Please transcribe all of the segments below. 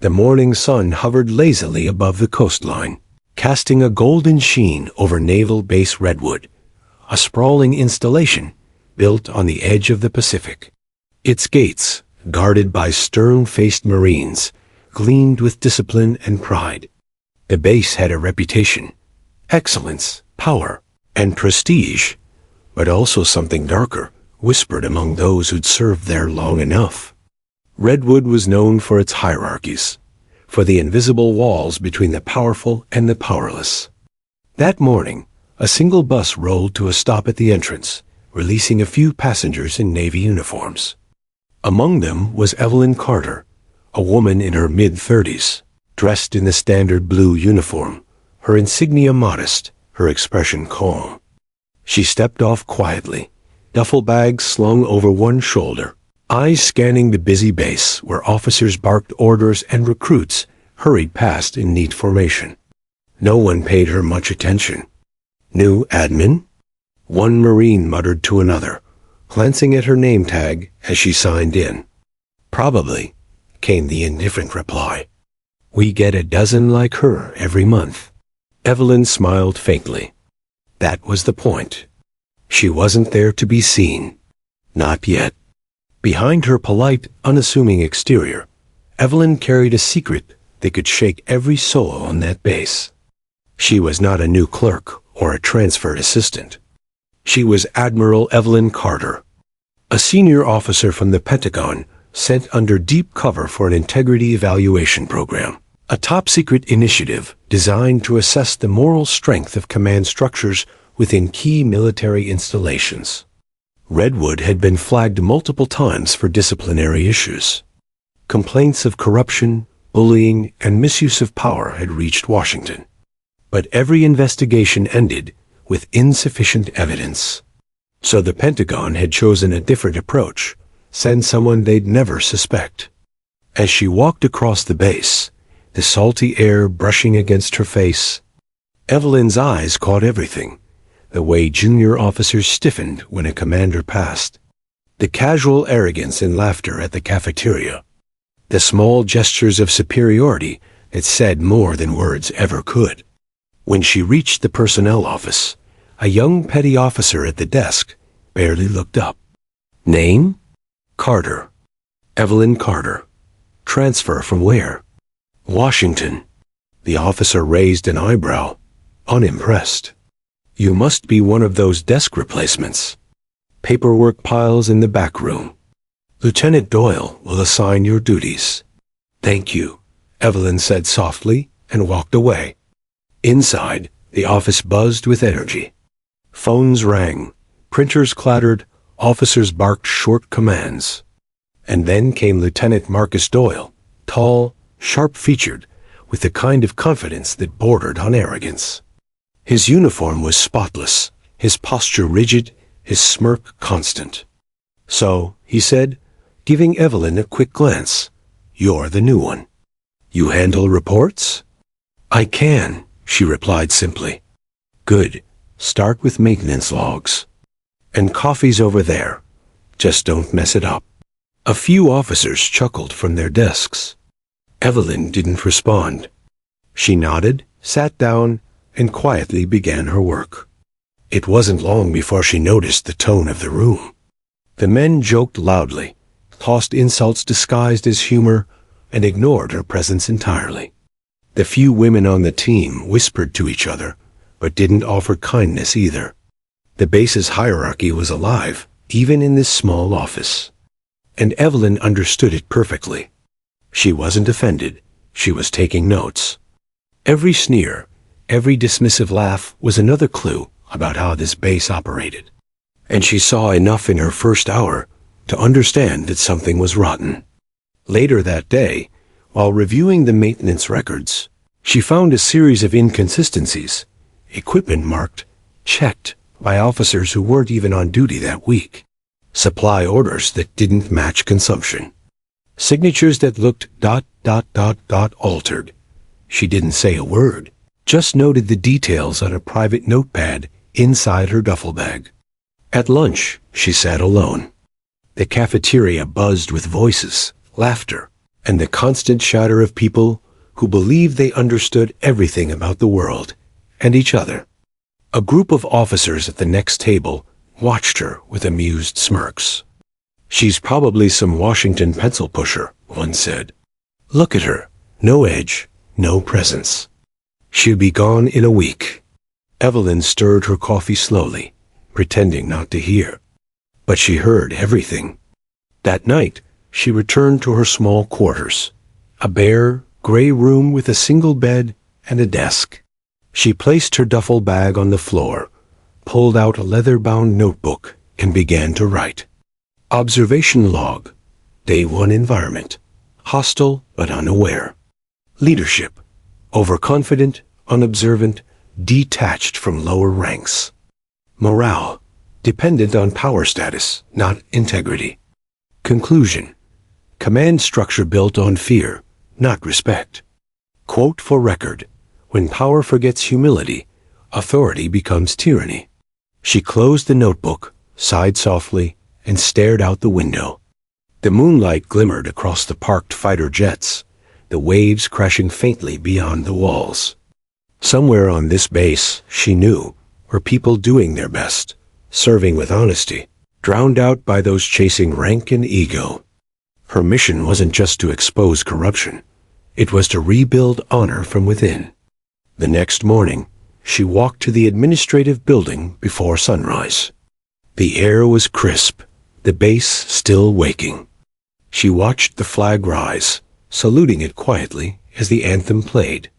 The morning sun hovered lazily above the coastline, casting a golden sheen over Naval Base Redwood, a sprawling installation built on the edge of the Pacific. Its gates, guarded by stern-faced Marines, gleamed with discipline and pride. The base had a reputation, excellence, power, and prestige, but also something darker, whispered among those who'd served there long enough. Redwood was known for its hierarchies, for the invisible walls between the powerful and the powerless. That morning, a single bus rolled to a stop at the entrance, releasing a few passengers in Navy uniforms. Among them was Evelyn Carter, a woman in her mid-30s, dressed in the standard blue uniform, her insignia modest, her expression calm. She stepped off quietly, duffel bags slung over one shoulder, eyes scanning the busy base where officers barked orders and recruits hurried past in neat formation. No one paid her much attention. "New admin?" One Marine muttered to another, glancing at her name tag as she signed in. "Probably," came the indifferent reply. "We get a dozen like her every month." Evelyn smiled faintly. That was the point. She wasn't there to be seen. Not yet. Behind her polite, unassuming exterior, Evelyn carried a secret that could shake every soul on that base. She was not a new clerk or a transferred assistant. She was Admiral Evelyn Carter, a senior officer from the Pentagon sent under deep cover for an integrity evaluation program, a top-secret initiative designed to assess the moral strength of command structures within key military installations. Redwood had been flagged multiple times for disciplinary issues. Complaints of corruption, bullying, and misuse of power had reached Washington. But every investigation ended with insufficient evidence. So the Pentagon had chosen a different approach, send someone they'd never suspect. As she walked across the base, the salty air brushing against her face, Evelyn's eyes caught everything. The way junior officers stiffened when a commander passed, the casual arrogance and laughter at the cafeteria, the small gestures of superiority that said more than words ever could. When she reached the personnel office, a young petty officer at the desk barely looked up. "Name?" "Carter. Evelyn Carter. Transfer from where?" "Washington." The officer raised an eyebrow, unimpressed. "You must be one of those desk replacements. Paperwork piles in the back room. Lieutenant Doyle will assign your duties." "Thank you," Evelyn said softly and walked away. Inside, the office buzzed with energy. Phones rang, printers clattered, officers barked short commands. And then came Lieutenant Marcus Doyle, tall, sharp-featured, with the kind of confidence that bordered on arrogance. His uniform was spotless, his posture rigid, his smirk constant. "So," he said, giving Evelyn a quick glance, "you're the new one. You handle reports?" "I can," she replied simply. "Good. Start with maintenance logs. And coffee's over there. Just don't mess it up." A few officers chuckled from their desks. Evelyn didn't respond. She nodded, sat down, and quietly began her work. It wasn't long before she noticed the tone of the room. The men joked loudly, tossed insults disguised as humor, and ignored her presence entirely. The few women on the team whispered to each other, but didn't offer kindness either. The base's hierarchy was alive, even in this small office. And Evelyn understood it perfectly. She wasn't offended, she was taking notes. Every sneer, every dismissive laugh was another clue about how this base operated. And she saw enough in her first hour to understand that something was rotten. Later that day, while reviewing the maintenance records, she found a series of inconsistencies, equipment marked checked by officers who weren't even on duty that week, supply orders that didn't match consumption, signatures that looked ... altered. She didn't say a word, just noted the details on a private notepad inside her duffel bag. At lunch, she sat alone. The cafeteria buzzed with voices, laughter, and the constant chatter of people who believed they understood everything about the world and each other. A group of officers at the next table watched her with amused smirks. "She's probably some Washington pencil pusher," one said. "Look at her. No edge, no presence. She'll be gone in a week." Evelyn stirred her coffee slowly, pretending not to hear. But she heard everything. That night, she returned to her small quarters, a bare, gray room with a single bed and a desk. She placed her duffel bag on the floor, pulled out a leather-bound notebook, and began to write. Observation log. Day 1 environment. Hostile but unaware. Leadership. Overconfident, unobservant, detached from lower ranks. Morale. Dependent on power status, not integrity. Conclusion. Command structure built on fear, not respect. Quote for record. When power forgets humility, authority becomes tyranny. She closed the notebook, sighed softly, and stared out the window. The moonlight glimmered across the parked fighter jets, the waves crashing faintly beyond the walls. Somewhere on this base, she knew, were people doing their best, serving with honesty, drowned out by those chasing rank and ego. Her mission wasn't just to expose corruption. It was to rebuild honor from within. The next morning, she walked to the administrative building before sunrise. The air was crisp, the base still waking. She watched the flag rise, saluting it quietly as the anthem played.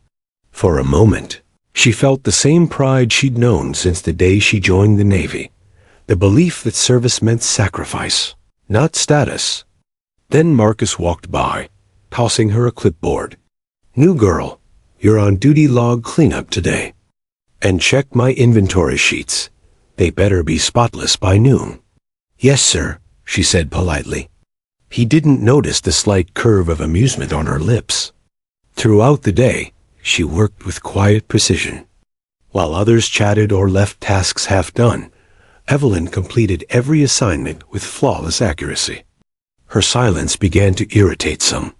For a moment, she felt the same pride she'd known since the day she joined the Navy, the belief that service meant sacrifice, not status. Then Marcus walked by, tossing her a clipboard. "New girl, you're on duty log cleanup today. And check my inventory sheets. They better be spotless by noon." "Yes, sir," she said politely. He didn't notice the slight curve of amusement on her lips. Throughout the day, she worked with quiet precision. While others chatted or left tasks half done, Evelyn completed every assignment with flawless accuracy. Her silence began to irritate some,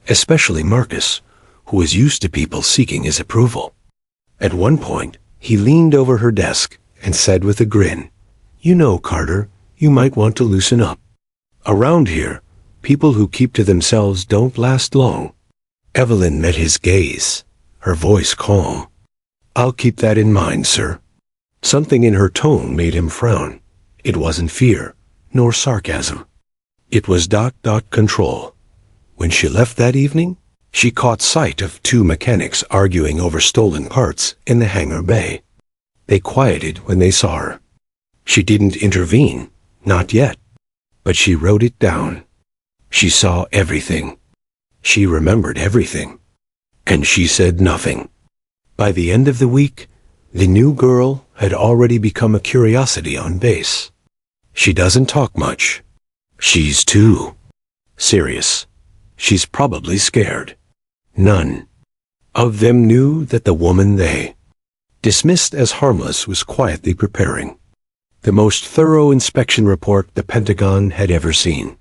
especially Marcus, who was used to people seeking his approval. At one point, he leaned over her desk and said with a grin, "You know, Carter, you might want to loosen up. Around here, people who keep to themselves don't last long." Evelyn met his gaze, her voice calm. "I'll keep that in mind, sir." Something in her tone made him frown. It wasn't fear, nor sarcasm. It was control. When she left that evening, she caught sight of two mechanics arguing over stolen parts in the hangar bay. They quieted when they saw her. She didn't intervene, not yet, but she wrote it down. She saw everything. She remembered everything. And she said nothing. By the end of the week, the new girl had already become a curiosity on base. She doesn't talk much. She's too serious. She's probably scared. None of them knew that the woman they dismissed as harmless was quietly preparing the most thorough inspection report the Pentagon had ever seen.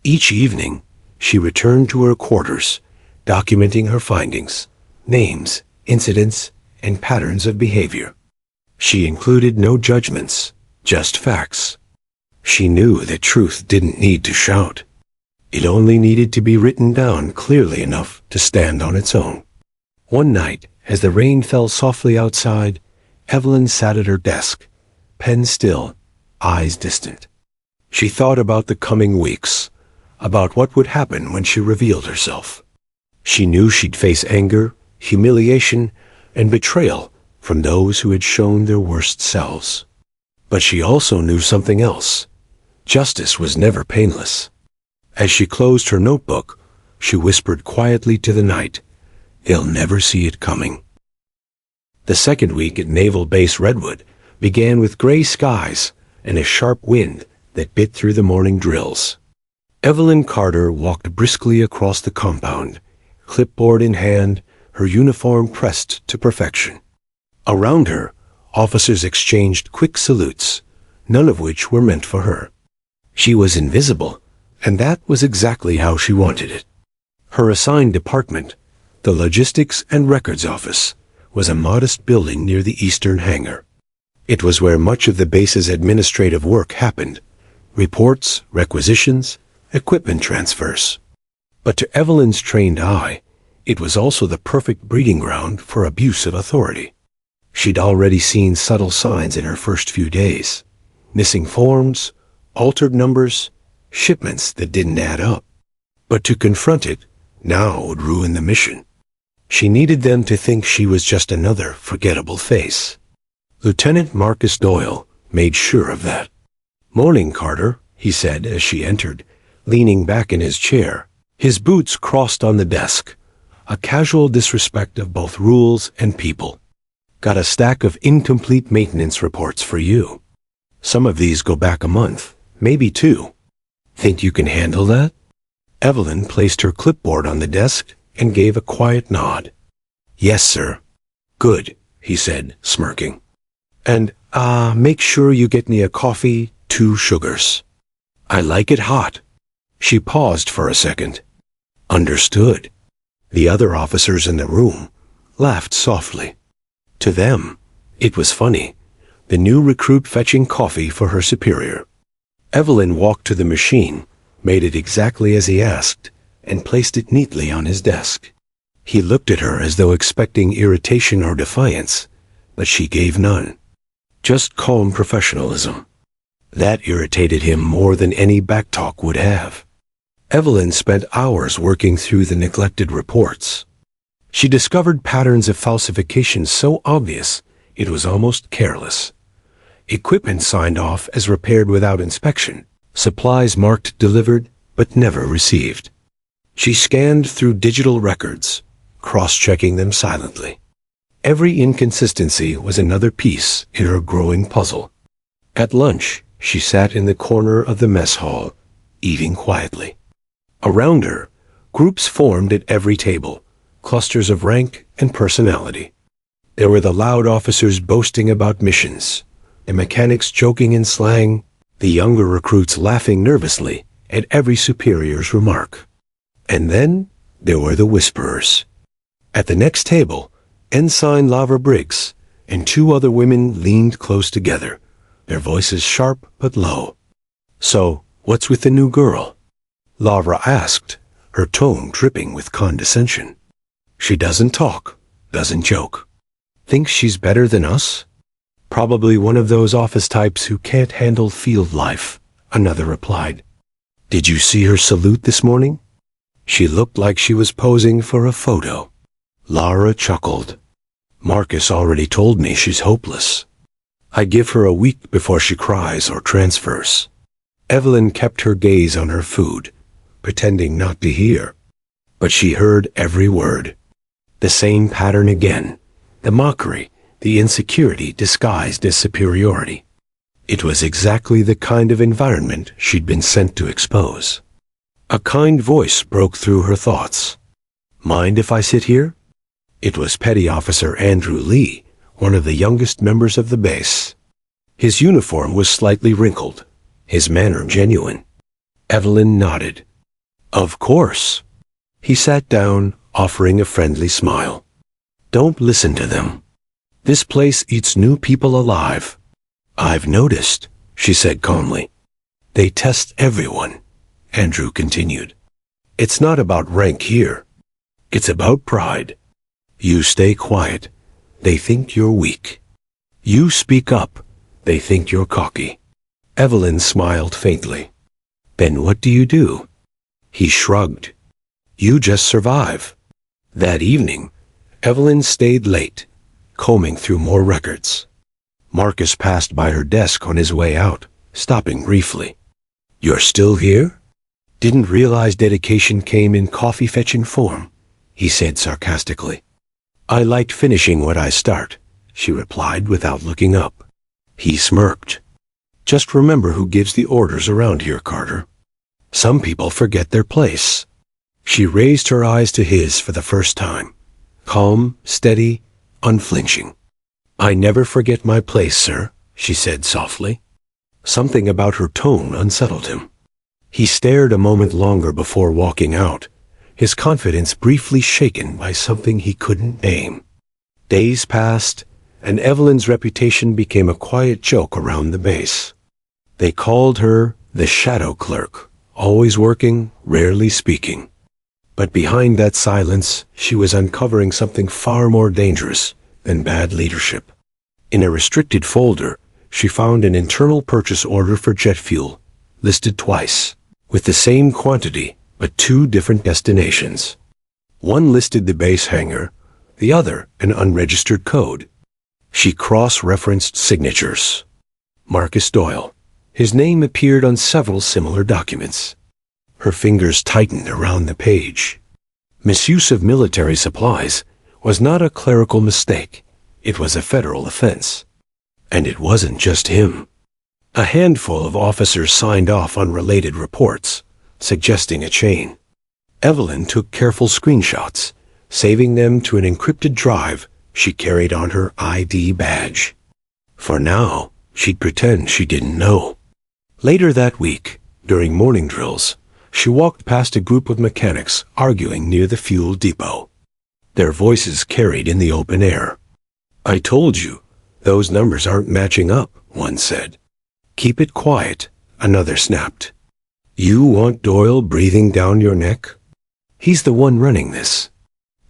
Each evening, she returned to her quarters, documenting her findings, names, incidents, and patterns of behavior. She included no judgments, just facts. She knew that truth didn't need to shout. It only needed to be written down clearly enough to stand on its own. One night, as the rain fell softly outside, Evelyn sat at her desk, pen still, eyes distant. She thought about the coming weeks, about what would happen when she revealed herself. She knew she'd face anger, humiliation, and betrayal from those who had shown their worst selves. But she also knew something else. Justice was never painless. As she closed her notebook, she whispered quietly to the night, "They'll never see it coming." The second week at Naval Base Redwood began with gray skies and a sharp wind that bit through the morning drills. Evelyn Carter walked briskly across the compound, clipboard in hand, her uniform pressed to perfection. Around her, officers exchanged quick salutes, none of which were meant for her. She was invisible, and that was exactly how she wanted it. Her assigned department, the Logistics and Records Office, was a modest building near the eastern hangar. It was where much of the base's administrative work happened: reports, requisitions, equipment transfers. But to Evelyn's trained eye, it was also the perfect breeding ground for abuse of authority. She'd already seen subtle signs in her first few days: missing forms, altered numbers, shipments that didn't add up. But to confront it now would ruin the mission. She needed them to think she was just another forgettable face. Lieutenant Marcus Doyle made sure of that. "Morning, Carter," he said as she entered, leaning back in his chair, his boots crossed on the desk, a casual disrespect of both rules and people. "Got a stack of incomplete maintenance reports for you. Some of these go back a month, maybe two. Think you can handle that?" Evelyn placed her clipboard on the desk and gave a quiet nod. "Yes, sir." "Good," he said, smirking. "And, make sure you get me a coffee, 2 sugars. I like it hot." She paused for a second. "Understood." The other officers in the room laughed softly. To them, it was funny, the new recruit fetching coffee for her superior. Evelyn walked to the machine, made it exactly as he asked, and placed it neatly on his desk. He looked at her as though expecting irritation or defiance, but she gave none. Just calm professionalism. That irritated him more than any backtalk would have. Evelyn spent hours working through the neglected reports. She discovered patterns of falsification so obvious it was almost careless. Equipment signed off as repaired without inspection, supplies marked delivered but never received. She scanned through digital records, cross-checking them silently. Every inconsistency was another piece in her growing puzzle. At lunch, she sat in the corner of the mess hall, eating quietly. Around her, groups formed at every table, clusters of rank and personality. There were the loud officers boasting about missions, the mechanics joking in slang, the younger recruits laughing nervously at every superior's remark. And then there were the whisperers. At the next table, Ensign Lavra Briggs and 2 other women leaned close together, their voices sharp but low. "So, what's with the new girl?" Lavra asked, her tone dripping with condescension. "She doesn't talk, doesn't joke. Thinks she's better than us?" "Probably one of those office types who can't handle field life," another replied. "Did you see her salute this morning? She looked like she was posing for a photo." Lara chuckled. "Marcus already told me she's hopeless. I give her a week before she cries or transfers." Evelyn kept her gaze on her food, pretending not to hear. But she heard every word. The same pattern again, the mockery, the insecurity disguised as superiority. It was exactly the kind of environment she'd been sent to expose. A kind voice broke through her thoughts. "Mind if I sit here?" It was Petty Officer Andrew Lee, one of the youngest members of the base. His uniform was slightly wrinkled, his manner genuine. Evelyn nodded. "Of course." He sat down, offering a friendly smile. "Don't listen to them. This place eats new people alive." "I've noticed," she said calmly. "They test everyone," Andrew continued. "It's not about rank here. It's about pride. You stay quiet, they think you're weak. You speak up, they think you're cocky." Evelyn smiled faintly. "Then what do you do?" He shrugged. "You just survive." That evening, Evelyn stayed late, combing through more records. Marcus passed by her desk on his way out, stopping briefly. "You're still here?" "Didn't realize dedication came in coffee-fetching form," he said sarcastically. "I like finishing what I start," she replied without looking up. He smirked. "Just remember who gives the orders around here, Carter. Some people forget their place." She raised her eyes to his for the first time, calm, steady, unflinching. "I never forget my place, sir," she said softly. Something about her tone unsettled him. He stared a moment longer before walking out, his confidence briefly shaken by something he couldn't name. Days passed, and Evelyn's reputation became a quiet joke around the base. They called her the shadow clerk, always working, rarely speaking. But behind that silence, she was uncovering something far more dangerous than bad leadership. In a restricted folder, she found an internal purchase order for jet fuel, listed twice, with the same quantity, but two different destinations. One listed the base hangar, the other an unregistered code. She cross-referenced signatures. Marcus Doyle. His name appeared on several similar documents. Her fingers tightened around the page. Misuse of military supplies was not a clerical mistake. It was a federal offense. And it wasn't just him. A handful of officers signed off on related reports, suggesting a chain. Evelyn took careful screenshots, saving them to an encrypted drive she carried on her ID badge. For now, she'd pretend she didn't know. Later that week, during morning drills, she walked past a group of mechanics arguing near the fuel depot. Their voices carried in the open air. "I told you, those numbers aren't matching up," one said. "Keep it quiet," another snapped. "You want Doyle breathing down your neck? He's the one running this."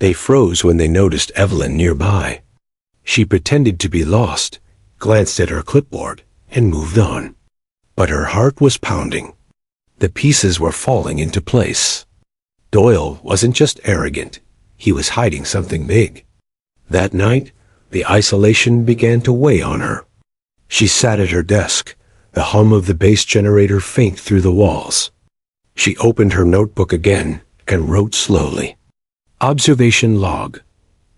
They froze when they noticed Evelyn nearby. She pretended to be lost, glanced at her clipboard, and moved on. But her heart was pounding. The pieces were falling into place. Doyle wasn't just arrogant. He was hiding something big. That night, the isolation began to weigh on her. She sat at her desk, the hum of the base generator faint through the walls. She opened her notebook again and wrote slowly. Observation log.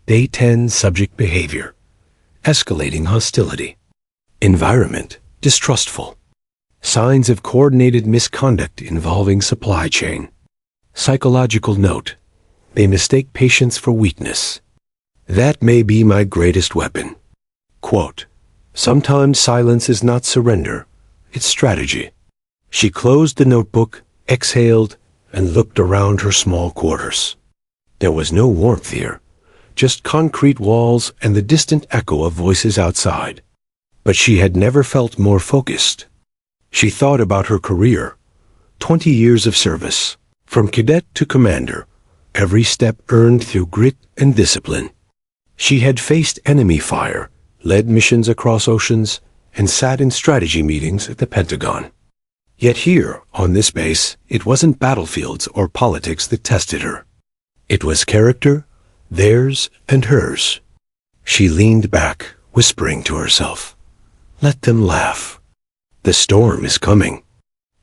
Day 10 subject behavior. Escalating hostility. Environment distrustful. Signs of coordinated misconduct involving supply chain. Psychological note. They mistake patience for weakness. That may be my greatest weapon. Quote, sometimes silence is not surrender, it's strategy. She closed the notebook, exhaled, and looked around her small quarters. There was no warmth here, just concrete walls and the distant echo of voices outside. But she had never felt more focused. She thought about her career, 20 years of service, from cadet to commander, every step earned through grit and discipline. She had faced enemy fire, led missions across oceans, and sat in strategy meetings at the Pentagon. Yet here, on this base, it wasn't battlefields or politics that tested her. It was character, theirs and hers. She leaned back, whispering to herself, "Let them laugh. The storm is coming."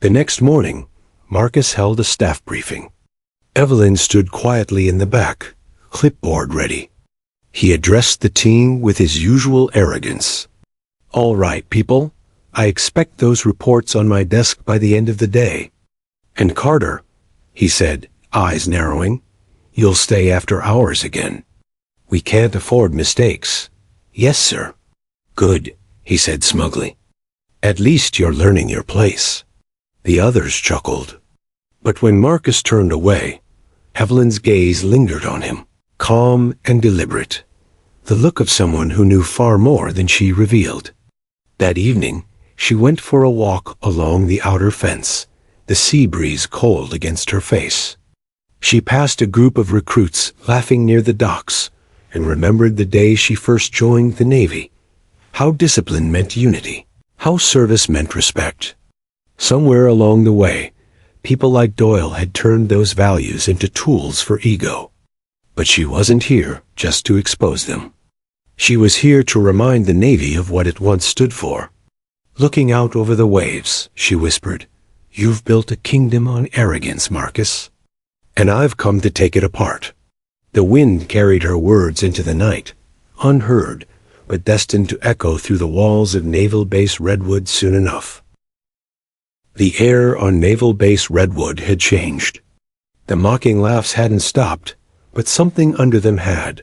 The next morning, Marcus held a staff briefing. Evelyn stood quietly in the back, clipboard ready. He addressed the team with his usual arrogance. "All right, people. I expect those reports on my desk by the end of the day. And Carter," he said, eyes narrowing, "you'll stay after hours again. We can't afford mistakes." "Yes, sir." "Good," he said smugly. "At least you're learning your place." The others chuckled. But when Marcus turned away, Evelyn's gaze lingered on him, calm and deliberate, the look of someone who knew far more than she revealed. That evening, she went for a walk along the outer fence, the sea breeze cold against her face. She passed a group of recruits laughing near the docks and remembered the day she first joined the Navy, how discipline meant unity, how service meant respect. Somewhere along the way, people like Doyle had turned those values into tools for ego. But she wasn't here just to expose them. She was here to remind the Navy of what it once stood for. Looking out over the waves, she whispered, "You've built a kingdom on arrogance, Marcus. And I've come to take it apart." The wind carried her words into the night, unheard, but destined to echo through the walls of Naval Base Redwood soon enough. The air on Naval Base Redwood had changed. The mocking laughs hadn't stopped, but something under them had,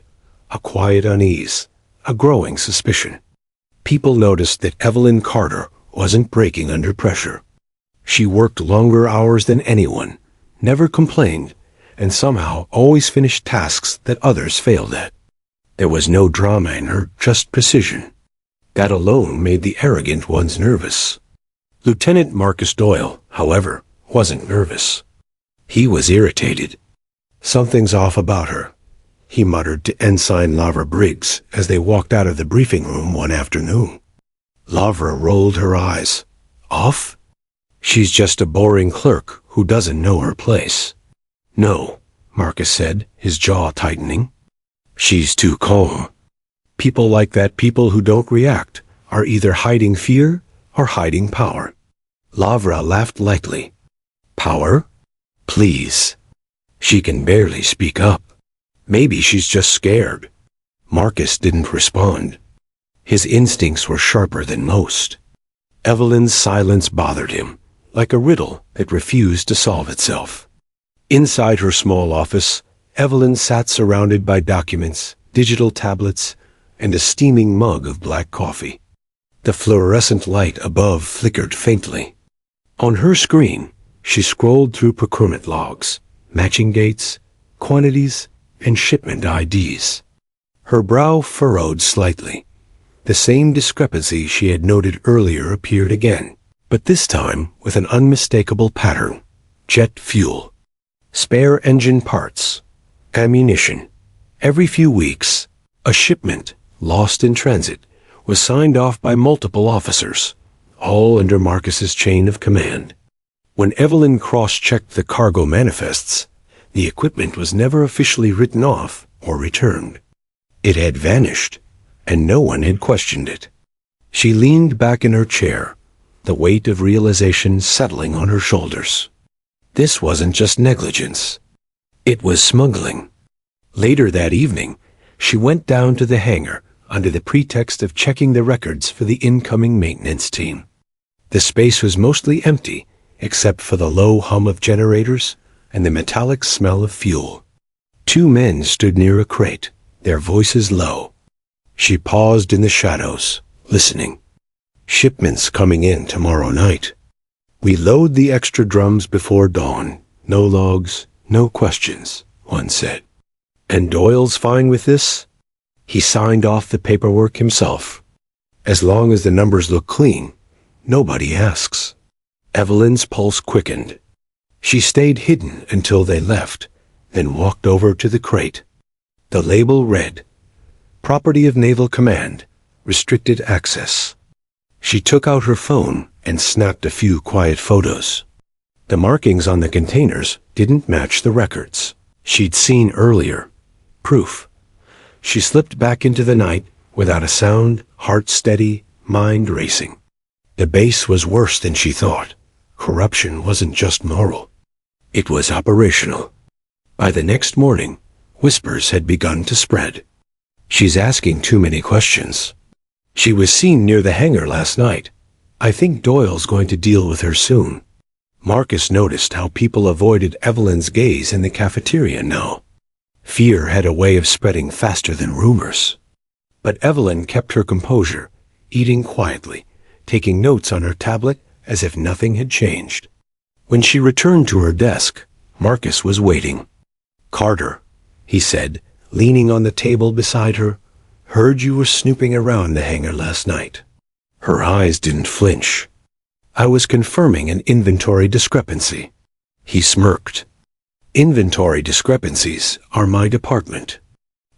a quiet unease, a growing suspicion. People noticed that Evelyn Carter wasn't breaking under pressure. She worked longer hours than anyone, never complained, and somehow always finished tasks that others failed at. There was no drama in her, just precision. That alone made the arrogant ones nervous. Lieutenant Marcus Doyle, however, wasn't nervous. He was irritated. "Something's off about her," he muttered to Ensign Lavra Briggs as they walked out of the briefing room one afternoon. Lavra rolled her eyes. "Off? She's just a boring clerk who doesn't know her place." "No," Marcus said, his jaw tightening. "She's too calm. People like that, people who don't react, are either hiding fear or hiding power." Lavra laughed lightly. "Power? Please. She can barely speak up. Maybe she's just scared." Marcus didn't respond. His instincts were sharper than most. Evelyn's silence bothered him, like a riddle that refused to solve itself. Inside her small office, Evelyn sat surrounded by documents, digital tablets, and a steaming mug of black coffee. The fluorescent light above flickered faintly. On her screen, she scrolled through procurement logs, matching dates, quantities, and shipment IDs. Her brow furrowed slightly. The same discrepancy she had noted earlier appeared again, but this time with an unmistakable pattern: jet fuel, spare engine parts, ammunition. Every few weeks, a shipment, lost in transit, was signed off by multiple officers, all under Marcus's chain of command. When Evelyn cross-checked the cargo manifests, the equipment was never officially written off or returned. It had vanished, and no one had questioned it. She leaned back in her chair, the weight of realization settling on her shoulders. This wasn't just negligence. It was smuggling. Later that evening, she went down to the hangar under the pretext of checking the records for the incoming maintenance team. The space was mostly empty, except for the low hum of generators and the metallic smell of fuel. Two men stood near a crate, their voices low. She paused in the shadows, listening. "Shipments coming in tomorrow night. We load the extra drums before dawn. No logs, no questions," one said. "And Doyle's fine with this?" He signed off the paperwork himself. "As long as the numbers look clean, nobody asks." Evelyn's pulse quickened. She stayed hidden until they left, then walked over to the crate. The label read, "Property of Naval Command, restricted access." She took out her phone and snapped a few quiet photos. The markings on the containers didn't match the records she'd seen earlier. Proof. She slipped back into the night without a sound, heart steady, mind racing. The base was worse than she thought. Corruption wasn't just moral. It was operational. By the next morning, whispers had begun to spread. "She's asking too many questions. She was seen near the hangar last night. I think Doyle's going to deal with her soon." Marcus noticed how people avoided Evelyn's gaze in the cafeteria now. Fear had a way of spreading faster than rumors. But Evelyn kept her composure, eating quietly, taking notes on her tablet as if nothing had changed. When she returned to her desk, Marcus was waiting. "Carter," he said, leaning on the table beside her, "heard you were snooping around the hangar last night." Her eyes didn't flinch. "I was confirming an inventory discrepancy." He smirked. "Inventory discrepancies are my department.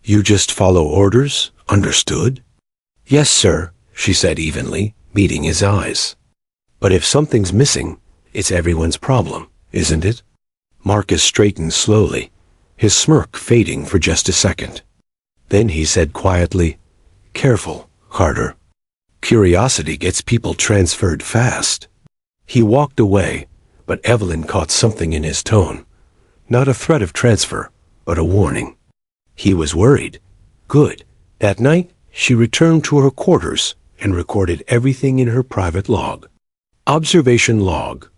You just follow orders, understood?" "Yes, sir," she said evenly, meeting his eyes. "But if something's missing, it's everyone's problem, isn't it?" Marcus straightened slowly, his smirk fading for just a second. Then he said quietly, "Careful, Carter. Curiosity gets people transferred fast." He walked away, but Evelyn caught something in his tone. Not a threat of transfer, but a warning. He was worried. Good. That night, she returned to her quarters and recorded everything in her private log. Observation log.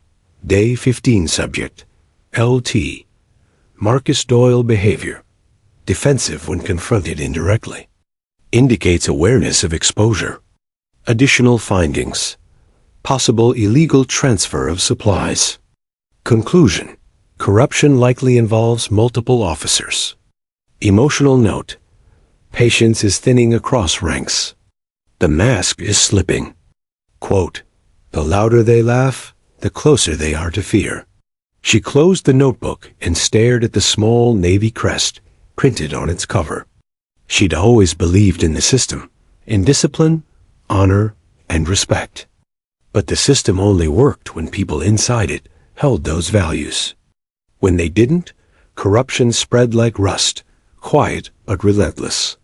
Day 15 subject. LT. Marcus Doyle behavior. Defensive when confronted indirectly. Indicates awareness of exposure. Additional findings. Possible illegal transfer of supplies. Conclusion. Corruption likely involves multiple officers. Emotional note. Patience is thinning across ranks. The mask is slipping. Quote, the louder they laugh, the closer they are to fear. She closed the notebook and stared at the small navy crest printed on its cover. She'd always believed in the system, in discipline, honor, and respect. But the system only worked when people inside it held those values. When they didn't, corruption spread like rust, quiet but relentless.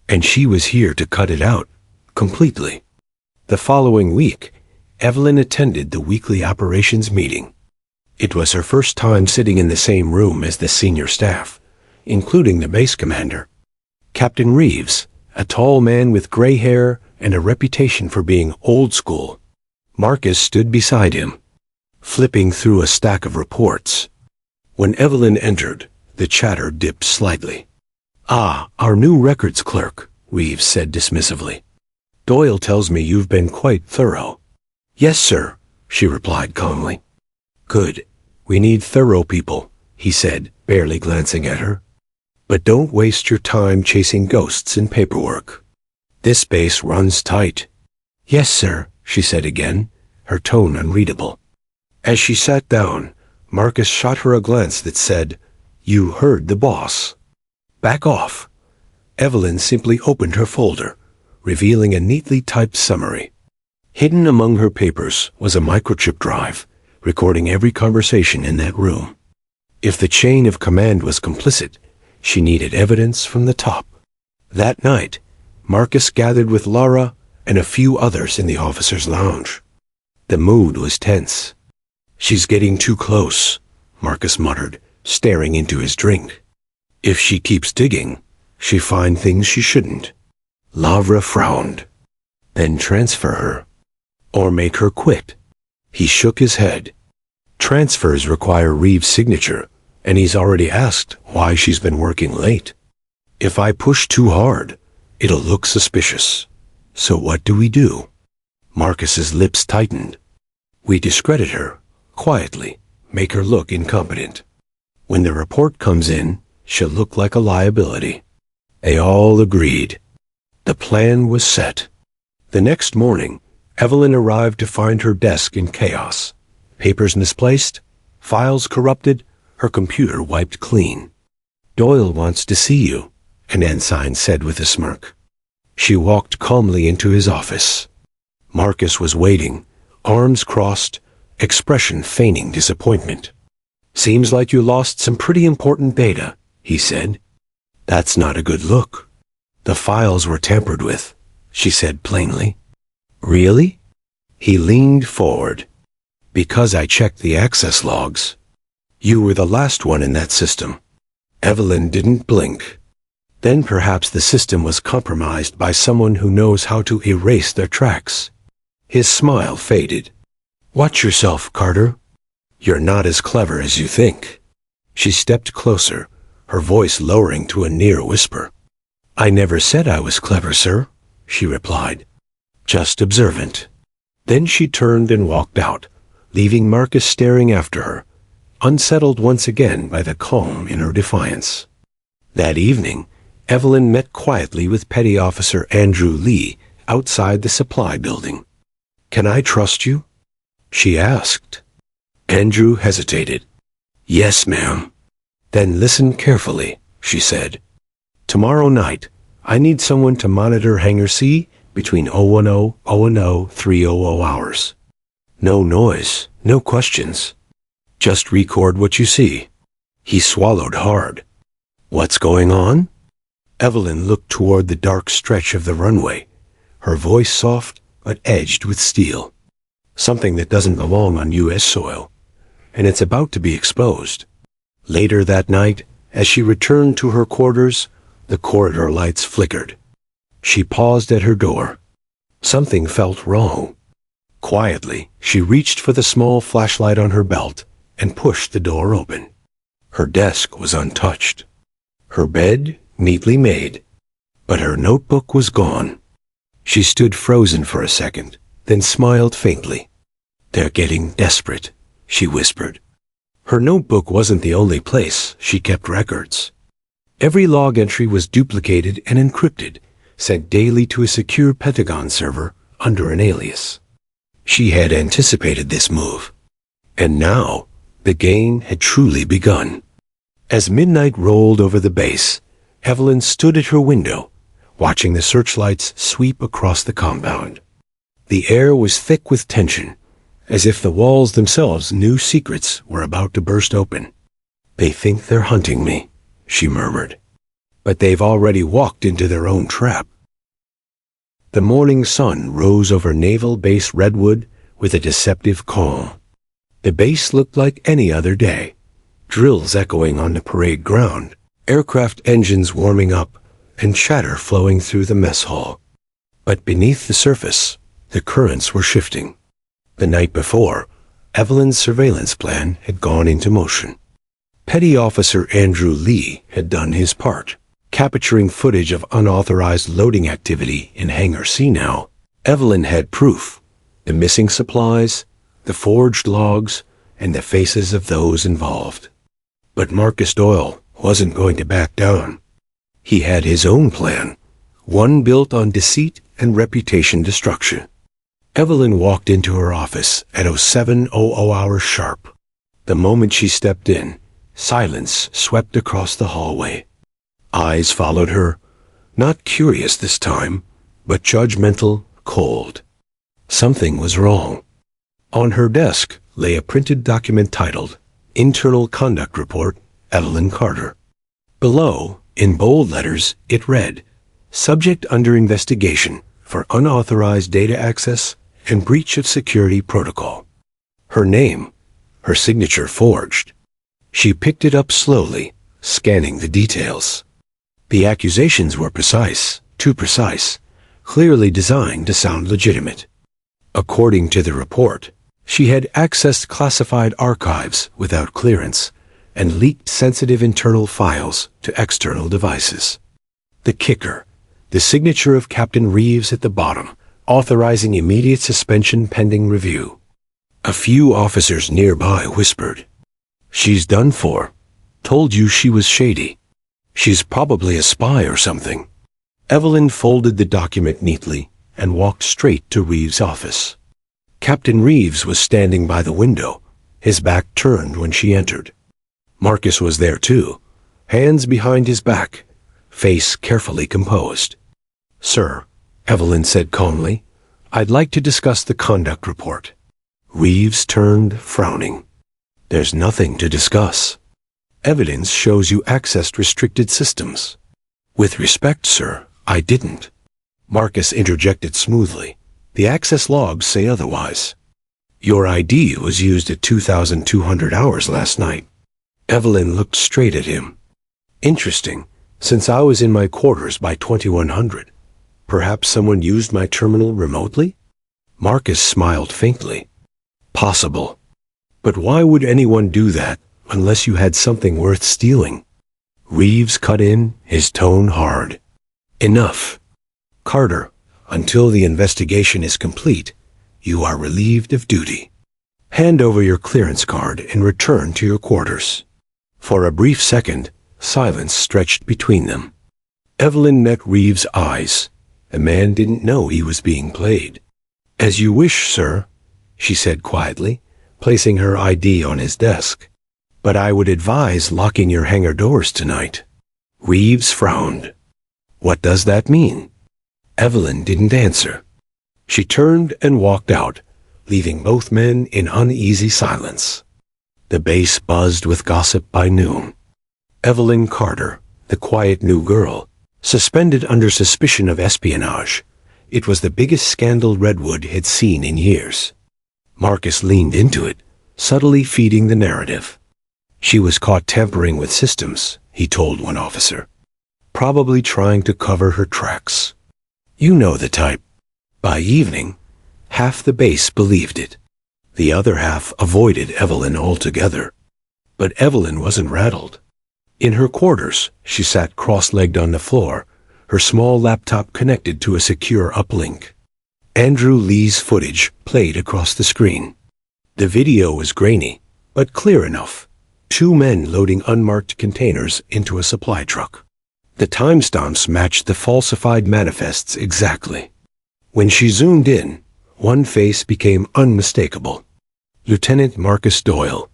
And she was here to cut it out, completely. The following week, Evelyn attended the weekly operations meeting. It was her first time sitting in the same room as the senior staff, including the base commander. Captain Reeves, a tall man with gray hair and a reputation for being old school. Marcus stood beside him, flipping through a stack of reports. When Evelyn entered, the chatter dipped slightly. Ah, our new records clerk, Reeves said dismissively. Doyle tells me you've been quite thorough. Yes, sir, she replied calmly. Good. We need thorough people, he said, barely glancing at her. But don't waste your time chasing ghosts in paperwork. This base runs tight. Yes, sir, she said again, her tone unreadable. As she sat down, Marcus shot her a glance that said, You heard the boss. Back off. Evelyn simply opened her folder, revealing a neatly typed summary. Hidden among her papers was a microchip drive, recording every conversation in that room. If the chain of command was complicit, she needed evidence from the top. That night, Marcus gathered with Laura and a few others in the officers' lounge. The mood was tense. She's getting too close, Marcus muttered, staring into his drink. If she keeps digging, she'll find things she shouldn't. Lavra frowned. Then transfer her. Or make her quit. He shook his head. Transfers require Reeves' signature, and he's already asked why she's been working late. If I push too hard, it'll look suspicious. So what do? Marcus's lips tightened. We discredit her, quietly, make her look incompetent. When the report comes in, she'll look like a liability. They all agreed. The plan was set. The next morning, Evelyn arrived to find her desk in chaos. Papers misplaced, files corrupted, her computer wiped clean. Doyle wants to see you, an ensign said with a smirk. She walked calmly into his office. Marcus was waiting, arms crossed, expression feigning disappointment. Seems like you lost some pretty important data, he said. That's not a good look. The files were tampered with, she said plainly. Really? He leaned forward. Because I checked the access logs. You were the last one in that system. Evelyn didn't blink. Then perhaps the system was compromised by someone who knows how to erase their tracks. His smile faded. Watch yourself, Carter. You're not as clever as you think. She stepped closer, her voice lowering to a near whisper. I never said I was clever, sir, she replied. Just observant. Then she turned and walked out, leaving Marcus staring after her, unsettled once again by the calm in her defiance. That evening, Evelyn met quietly with Petty Officer Andrew Lee outside the supply building. Can I trust you? She asked. Andrew hesitated. Yes, ma'am. Then listen carefully, she said. Tomorrow night, I need someone to monitor Hangar C between 010, 300 hours. No noise, no questions. Just record what you see. He swallowed hard. What's going on? Evelyn looked toward the dark stretch of the runway, her voice soft but edged with steel. Something that doesn't belong on U.S. soil, and it's about to be exposed. Later that night, as she returned to her quarters, the corridor lights flickered. She paused at her door. Something felt wrong. Quietly, she reached for the small flashlight on her belt and pushed the door open. Her desk was untouched. Her bed neatly made. But her notebook was gone. She stood frozen for a second, then smiled faintly. They're getting desperate, she whispered. Her notebook wasn't the only place she kept records. Every log entry was duplicated and encrypted, sent daily to a secure Pentagon server under an alias. She had anticipated this move. And now, the game had truly begun. As midnight rolled over the base, Evelyn stood at her window, watching the searchlights sweep across the compound. The air was thick with tension, as if the walls themselves knew secrets were about to burst open. "They think they're hunting me," she murmured. "But they've already walked into their own trap." The morning sun rose over Naval Base Redwood with a deceptive calm. The base looked like any other day, drills echoing on the parade ground, aircraft engines warming up, and chatter flowing through the mess hall. But beneath the surface, the currents were shifting. The night before, Evelyn's surveillance plan had gone into motion. Petty Officer Andrew Lee had done his part, capturing footage of unauthorized loading activity in Hangar C. Now, Evelyn had proof: the missing supplies, the forged logs, and the faces of those involved. But Marcus Doyle wasn't going to back down. He had his own plan, one built on deceit and reputation destruction. Evelyn walked into her office at 07:00 hours sharp. The moment she stepped in, silence swept across the hallway. Eyes followed her, not curious this time, but judgmental, cold. Something was wrong. On her desk lay a printed document titled Internal Conduct Report, Evelyn Carter. Below, in bold letters, it read, "Subject under investigation for unauthorized data access and breach of security protocol." Her name, her signature forged. She picked it up slowly, scanning the details. The accusations were precise, too precise, clearly designed to sound legitimate. According to the report, she had accessed classified archives without clearance and leaked sensitive internal files to external devices. The kicker, the signature of Captain Reeves at the bottom, authorizing immediate suspension pending review. A few officers nearby whispered, "She's done for. Told you she was shady. She's probably a spy or something." Evelyn folded the document neatly and walked straight to Reeves' office. Captain Reeves was standing by the window, his back turned when she entered. Marcus was there too, hands behind his back, face carefully composed. "Sir," Evelyn said calmly, "I'd like to discuss the conduct report." Reeves turned, frowning. "There's nothing to discuss. Evidence shows you accessed restricted systems." "With respect, sir, I didn't." Marcus interjected smoothly. "The access logs say otherwise. Your ID was used at 2,200 hours last night." Evelyn looked straight at him. "Interesting, since I was in my quarters by 2100. Perhaps someone used my terminal remotely?" Marcus smiled faintly. "Possible. But why would anyone do that unless you had something worth stealing?" Reeves cut in, his tone hard. "Enough. Carter, until the investigation is complete, you are relieved of duty. Hand over your clearance card and return to your quarters." For a brief second, silence stretched between them. Evelyn met Reeves' eyes. The man didn't know he was being played. "As you wish, sir," she said quietly, placing her ID on his desk. "But I would advise locking your hangar doors tonight." Reeves frowned. "What does that mean?" Evelyn didn't answer. She turned and walked out, leaving both men in uneasy silence. The base buzzed with gossip by noon. Evelyn Carter, the quiet new girl, suspended under suspicion of espionage. It was the biggest scandal Redwood had seen in years. Marcus leaned into it, subtly feeding the narrative. "She was caught tampering with systems," he told one officer. "Probably trying to cover her tracks. You know the type." By evening, half the base believed it. The other half avoided Evelyn altogether. But Evelyn wasn't rattled. In her quarters, she sat cross-legged on the floor, her small laptop connected to a secure uplink. Andrew Lee's footage played across the screen. The video was grainy, but clear enough, 2 men loading unmarked containers into a supply truck. The timestamps matched the falsified manifests exactly. When she zoomed in, one face became unmistakable. Lieutenant Marcus Doyle.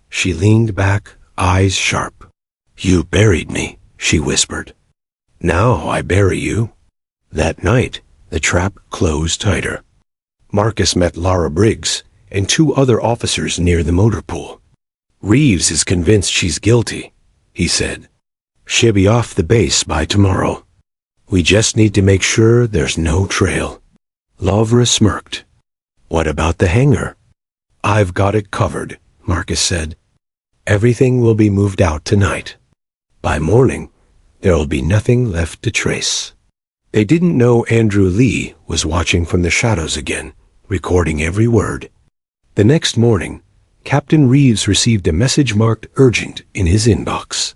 She leaned back, eyes sharp. "You buried me," she whispered. "Now I bury you." That night, the trap closed tighter. Marcus met Lara Briggs and 2 other officers near the motor pool. "Reeves is convinced she's guilty," he said. "She'll be off the base by tomorrow. We just need to make sure there's no trail." Lavra smirked. "What about the hangar?" "I've got it covered," Marcus said. "Everything will be moved out tonight. By morning, there'll be nothing left to trace." They didn't know Andrew Lee was watching from the shadows again, recording every word. The next morning, Captain Reeves received a message marked urgent in his inbox.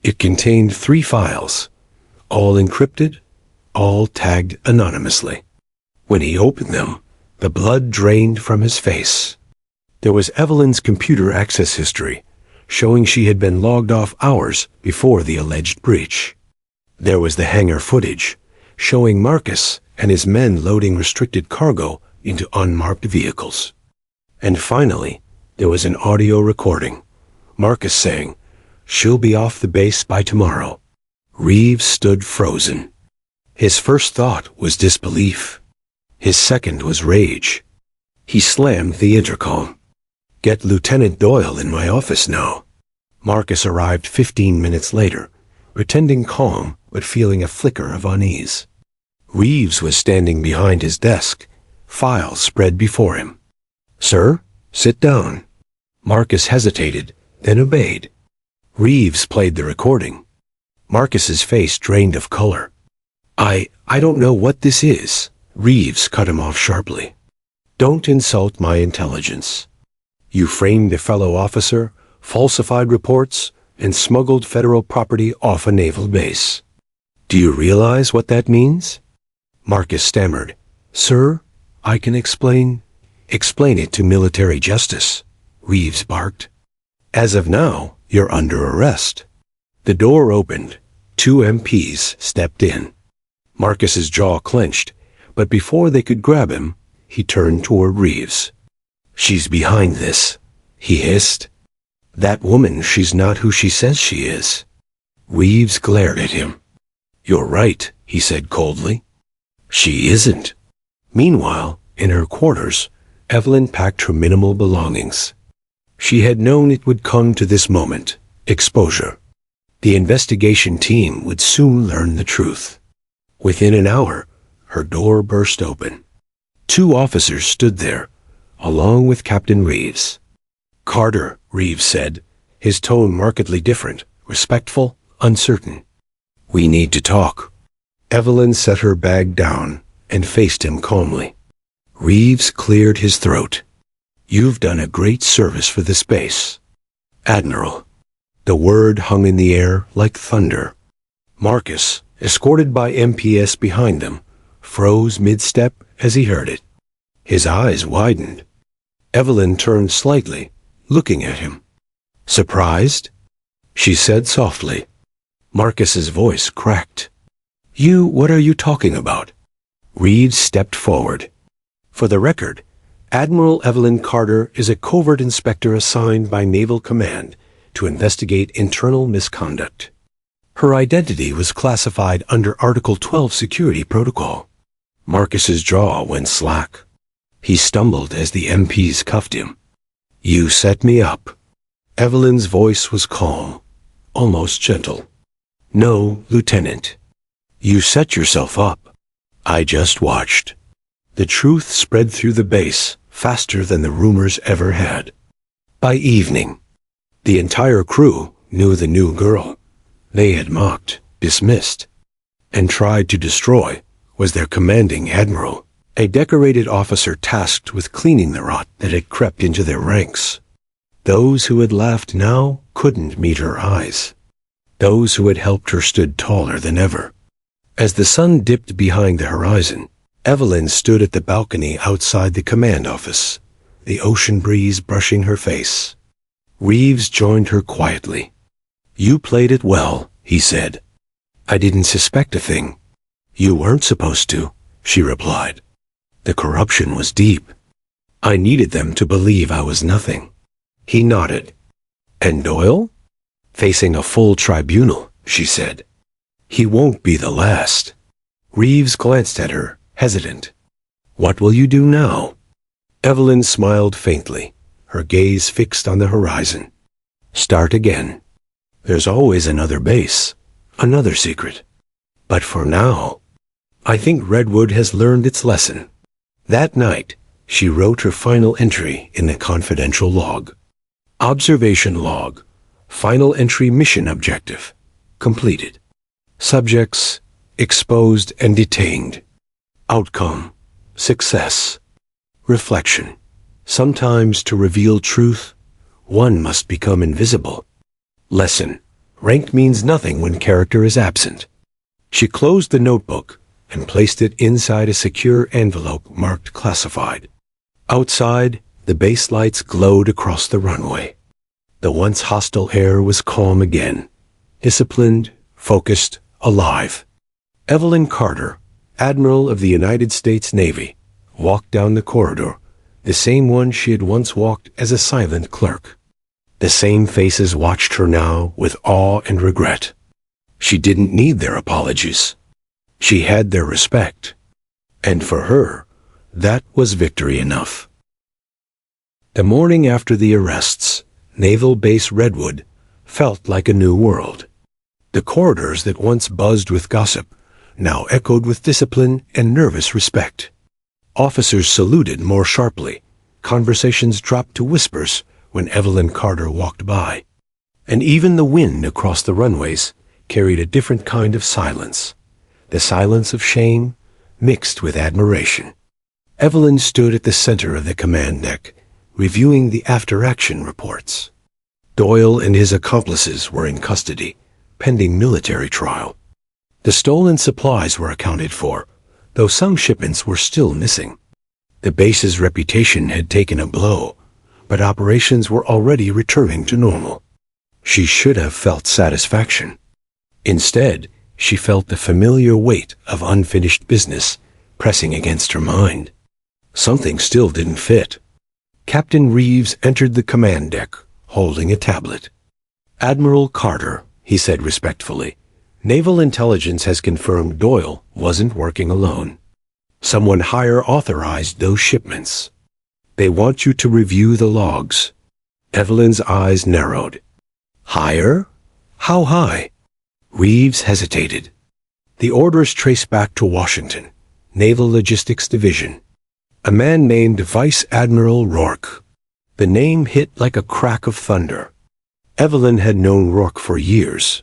It contained 3 files, all encrypted, all tagged anonymously. When he opened them, the blood drained from his face. There was Evelyn's computer access history, showing she had been logged off hours before the alleged breach. There was the hangar footage, showing Marcus and his men loading restricted cargo into unmarked vehicles. And finally, there was an audio recording, Marcus saying, "She'll be off the base by tomorrow." Reeves stood frozen. His first thought was disbelief. His second was rage. He slammed the intercom. "Get Lieutenant Doyle in my office now." Marcus arrived 15 minutes later, pretending calm but feeling a flicker of unease. Reeves was standing behind his desk, files spread before him. "Sir, sit down." Marcus hesitated, then obeyed. Reeves played the recording. Marcus's face drained of color. I don't know what this is," Reeves cut him off sharply. "Don't insult my intelligence. You framed a fellow officer, falsified reports, and smuggled federal property off a naval base. Do you realize what that means?" Marcus stammered. "Sir, I can explain." "Explain it to military justice," Reeves barked. "As of now, you're under arrest." The door opened. 2 MPs stepped in. Marcus's jaw clenched, but before they could grab him, he turned toward Reeves. "She's behind this," he hissed. "That woman, she's not who she says she is." Reeves glared at him. "You're right," he said coldly. "She isn't." Meanwhile, in her quarters, Evelyn packed her minimal belongings. She had known it would come to this moment, exposure. The investigation team would soon learn the truth. Within an hour, her door burst open. 2 officers stood there, along with Captain Reeves. "Carter," Reeves said, his tone markedly different, respectful, uncertain. "We need to talk." Evelyn set her bag down and faced him calmly. Reeves cleared his throat. "You've done a great service for the space, Admiral." The word hung in the air like thunder. Marcus, escorted by MPS behind them, froze mid-step as he heard it. His eyes widened. Evelyn turned slightly, looking at him. "Surprised?" she said softly. Marcus's voice cracked. What are you talking about?" Reeves stepped forward. "For the record, Admiral Evelyn Carter is a covert inspector assigned by Naval Command to investigate internal misconduct. Her identity was classified under Article 12 security protocol." Marcus's jaw went slack. He stumbled as the MPs cuffed him. "You set me up." Evelyn's voice was calm, almost gentle. "No, Lieutenant. You set yourself up. I just watched." The truth spread through the base faster than the rumors ever had. By evening, the entire crew knew the new girl. They had mocked, dismissed, and tried to destroy was their commanding admiral, a decorated officer tasked with cleaning the rot that had crept into their ranks. Those who had laughed now couldn't meet her eyes. Those who had helped her stood taller than ever. As the sun dipped behind the horizon, Evelyn stood at the balcony outside the command office, the ocean breeze brushing her face. Reeves joined her quietly. "You played it well," he said. "I didn't suspect a thing." "You weren't supposed to," she replied. "The corruption was deep. I needed them to believe I was nothing." He nodded. "And Doyle?" "Facing a full tribunal," she said. "He won't be the last." Reeves glanced at her, hesitant. "What will you do now?" Evelyn smiled faintly, her gaze fixed on the horizon. "Start again. There's always another base, another secret. But for now, I think Redwood has learned its lesson." That night, she wrote her final entry in the confidential log. Observation log. Final entry mission objective. Completed. Subjects exposed and detained. Outcome success. Reflection. Sometimes to reveal truth, one must become invisible. Lesson. Rank means nothing when character is absent. She closed the notebook and placed it inside a secure envelope marked classified. Outside, the base lights glowed across the runway. The once hostile air was calm again, disciplined, focused, alive. Evelyn Carter, Admiral of the United States Navy, walked down the corridor, the same one she had once walked as a silent clerk. The same faces watched her now with awe and regret. She didn't need their apologies. She had their respect. And for her, that was victory enough. The morning after the arrests, Naval Base Redwood felt like a new world. The corridors that once buzzed with gossip now echoed with discipline and nervous respect. Officers saluted more sharply. Conversations dropped to whispers when Evelyn Carter walked by. And even the wind across the runways carried a different kind of silence, the silence of shame mixed with admiration. Evelyn stood at the center of the command deck, reviewing the after-action reports. Doyle and his accomplices were in custody, pending military trial. The stolen supplies were accounted for, though some shipments were still missing. The base's reputation had taken a blow, but operations were already returning to normal. She should have felt satisfaction. Instead, she felt the familiar weight of unfinished business pressing against her mind. Something still didn't fit. Captain Reeves entered the command deck, holding a tablet. "Admiral Carter," he said respectfully, "Naval Intelligence has confirmed Doyle wasn't working alone. Someone higher authorized those shipments. They want you to review the logs." Evelyn's eyes narrowed. "Higher? How high?" Reeves hesitated. "The orders trace back to Washington, Naval Logistics Division. A man named Vice Admiral Rourke." The name hit like a crack of thunder. Evelyn had known Rourke for years.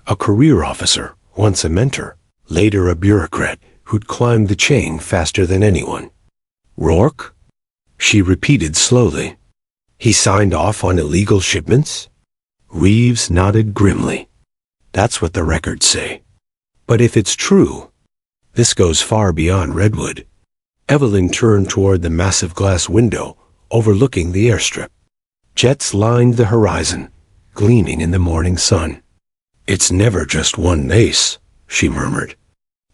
A career officer, once a mentor, later a bureaucrat who'd climbed the chain faster than anyone. "Rourke?" she repeated slowly. "He signed off on illegal shipments?" Reeves nodded grimly. "That's what the records say. But if it's true, this goes far beyond Redwood." Evelyn turned toward the massive glass window overlooking the airstrip. Jets lined the horizon, gleaming in the morning sun. "It's never just one base," she murmured.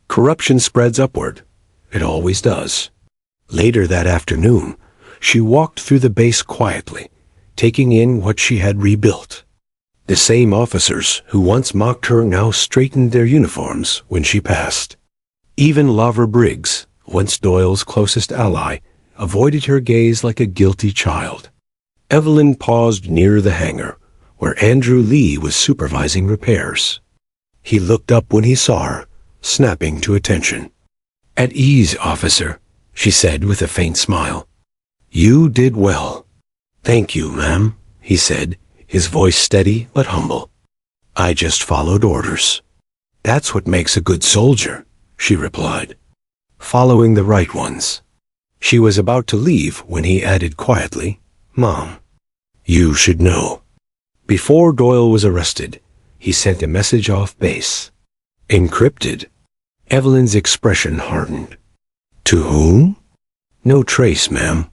"Corruption spreads upward. It always does." Later that afternoon, she walked through the base quietly, taking in what she had rebuilt. The same officers who once mocked her now straightened their uniforms when she passed. Even Lover Briggs, once Doyle's closest ally, avoided her gaze like a guilty child. Evelyn paused near the hangar, where Andrew Lee was supervising repairs. He looked up when he saw her, snapping to attention. "At ease, officer," she said with a faint smile. "You did well." "Thank you, ma'am," he said, his voice steady but humble. "I just followed orders." "That's what makes a good soldier," she replied. "Following the right ones." She was about to leave when he added quietly, "Mom, you should know." Before Doyle was arrested, he sent a message off base. Encrypted. Evelyn's expression hardened. "To whom?" "No trace, ma'am.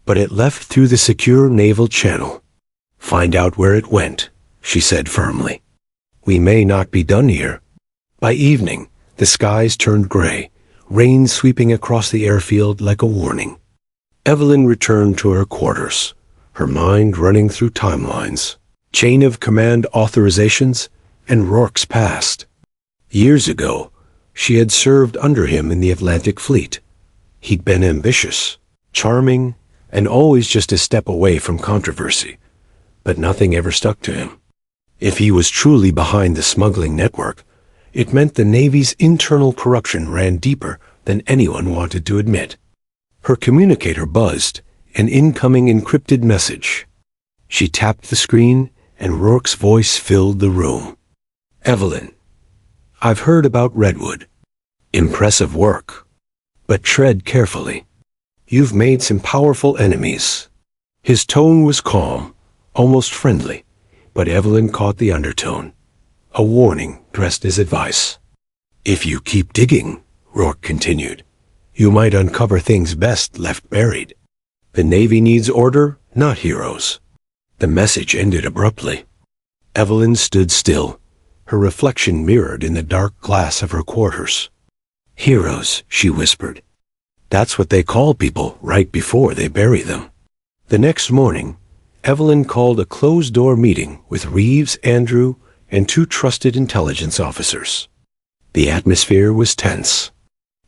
But it left through the secure naval channel. Find out where it went, she said firmly. We may not be done here. By evening, the skies turned gray, rain sweeping across the airfield like a warning. Evelyn returned to her quarters, her mind running through timelines, chain of command authorizations, and Rourke's past. Years ago, she had served under him in the Atlantic Fleet. He'd been ambitious, charming, and always just a step away from controversy, but nothing ever stuck to him. If he was truly behind the smuggling network, it meant the Navy's internal corruption ran deeper than anyone wanted to admit. Her communicator buzzed, an incoming encrypted message. She tapped the screen, and Rourke's voice filled the room. Evelyn, I've heard about Redwood. Impressive work. But tread carefully. You've made some powerful enemies. His tone was calm, almost friendly, but Evelyn caught the undertone. A warning dressed as advice. If you keep digging, Rourke continued, you might uncover things best left buried. The Navy needs order, not heroes. The message ended abruptly. Evelyn stood still, her reflection mirrored in the dark glass of her quarters. Heroes, she whispered. That's what they call people right before they bury them. The next morning, Evelyn called a closed-door meeting with Reeves, Andrew, and 2 trusted intelligence officers. The atmosphere was tense.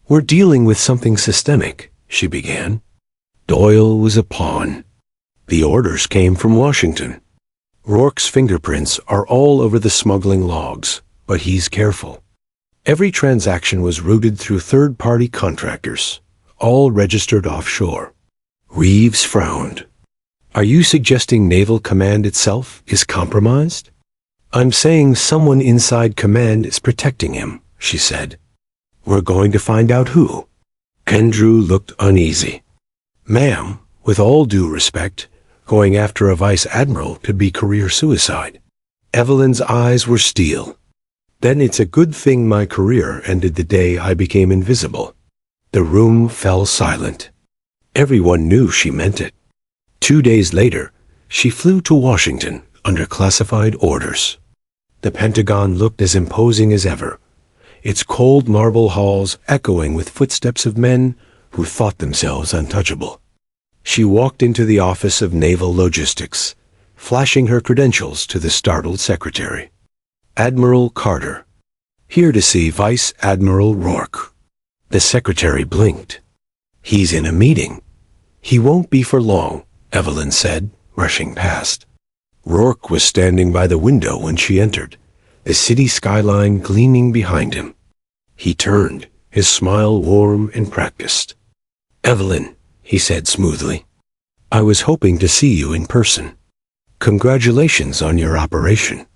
We're dealing with something systemic, she began. Doyle was a pawn. The orders came from Washington. Rourke's fingerprints are all over the smuggling logs, but he's careful. Every transaction was routed through third-party contractors, all registered offshore. Reeves frowned. Are you suggesting Naval Command itself is compromised? I'm saying someone inside command is protecting him, she said. We're going to find out who. Andrew looked uneasy. Ma'am, with all due respect, going after a vice admiral could be career suicide. Evelyn's eyes were steel. Then it's a good thing my career ended the day I became invisible. The room fell silent. Everyone knew she meant it. 2 days later, she flew to Washington under classified orders. The Pentagon looked as imposing as ever, its cold marble halls echoing with footsteps of men who thought themselves untouchable. She walked into the Office of Naval Logistics, flashing her credentials to the startled secretary. Admiral Carter, here to see Vice Admiral Rourke. The secretary blinked. He's in a meeting. He won't be for long, Evelyn said, rushing past. Rourke was standing by the window when she entered, the city skyline gleaming behind him. He turned, his smile warm and practiced. Evelyn, he said smoothly, I was hoping to see you in person. Congratulations on your operation.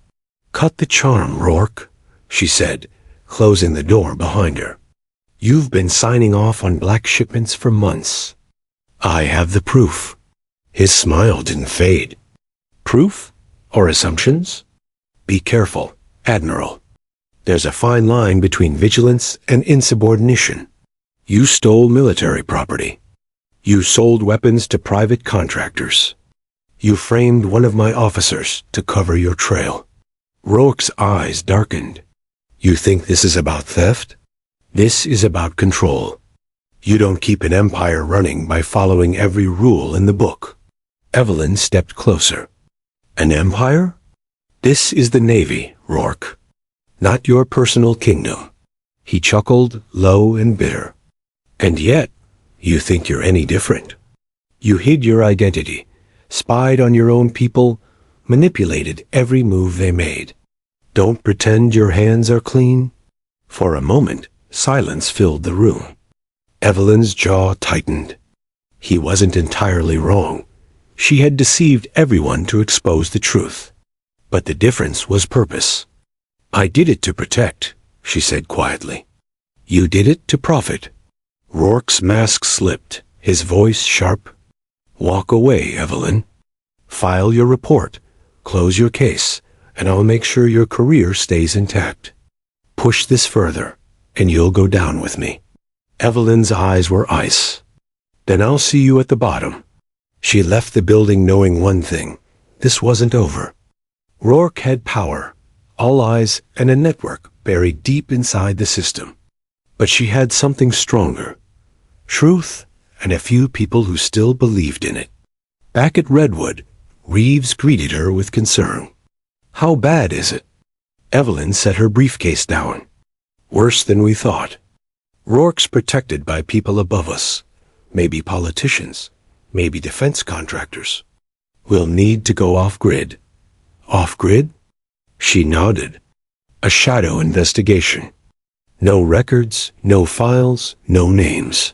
Cut the charm, Rourke, she said, closing the door behind her. You've been signing off on black shipments for months. I have the proof. His smile didn't fade. Proof? Or assumptions? Be careful, Admiral. There's a fine line between vigilance and insubordination. You stole military property. You sold weapons to private contractors. You framed one of my officers to cover your trail. Rourke's eyes darkened. You think this is about theft? This is about control. You don't keep an empire running by following every rule in the book. Evelyn stepped closer. An empire? This is the Navy, Rourke. Not your personal kingdom. He chuckled, low and bitter. And yet, you think you're any different. You hid your identity, spied on your own people, manipulated every move they made. Don't pretend your hands are clean. For a moment, silence filled the room. Evelyn's jaw tightened. He wasn't entirely wrong. She had deceived everyone to expose the truth. But the difference was purpose. I did it to protect, she said quietly. You did it to profit. Rourke's mask slipped, his voice sharp. Walk away, Evelyn. File your report, close your case, and I'll make sure your career stays intact. Push this further, and you'll go down with me. Evelyn's eyes were ice. Then I'll see you at the bottom. She left the building knowing one thing. this wasn't over. Rourke had power, all eyes, and a network buried deep inside the system. But she had something stronger: truth and a few people who still believed in it. Back at Redwood, Reeves greeted her with concern. "How bad is it?" Evelyn set her briefcase down. "Worse than we thought. Rourke's protected by people above us. Maybe politicians, maybe defense contractors. We'll need to go off-grid." "Off-grid?" She nodded. "A shadow investigation. No records, no files, no names.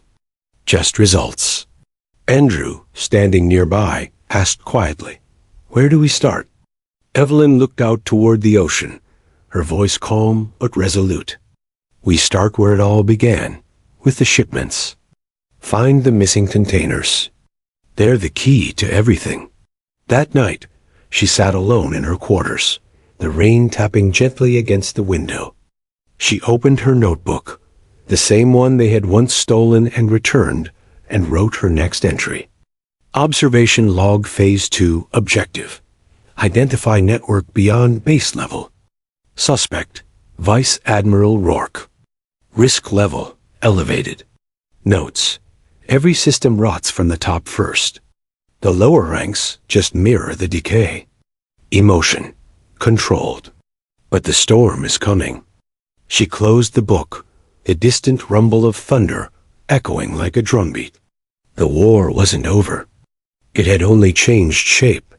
Just results." Andrew, standing nearby, asked quietly, "Where do we start?" Evelyn looked out toward the ocean, her voice calm but resolute. "We start where it all began, with the shipments. Find the missing containers. They're the key to everything." That night, she sat alone in her quarters, the rain tapping gently against the window. She opened her notebook, the same one they had once stolen and returned, and wrote her next entry. Observation log phase 2 objective. Identify network beyond base level. Suspect, Vice Admiral Rourke. Risk level, elevated. Notes: every system rots from the top first. The lower ranks just mirror the decay. Emotion, controlled. But the storm is coming. She closed the book, a distant rumble of thunder echoing like a drumbeat. The war wasn't over. It had only changed shape.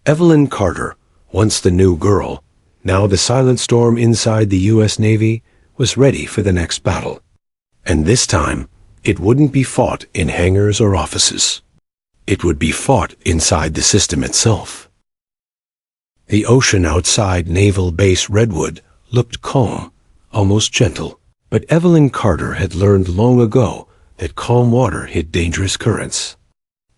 Evelyn Carter, once the new girl, now the silent storm inside the U.S. Navy, was ready for the next battle. And this time, it wouldn't be fought in hangars or offices. It would be fought inside the system itself. The ocean outside Naval Base Redwood looked calm, almost gentle, but Evelyn Carter had learned long ago that calm water hid dangerous currents.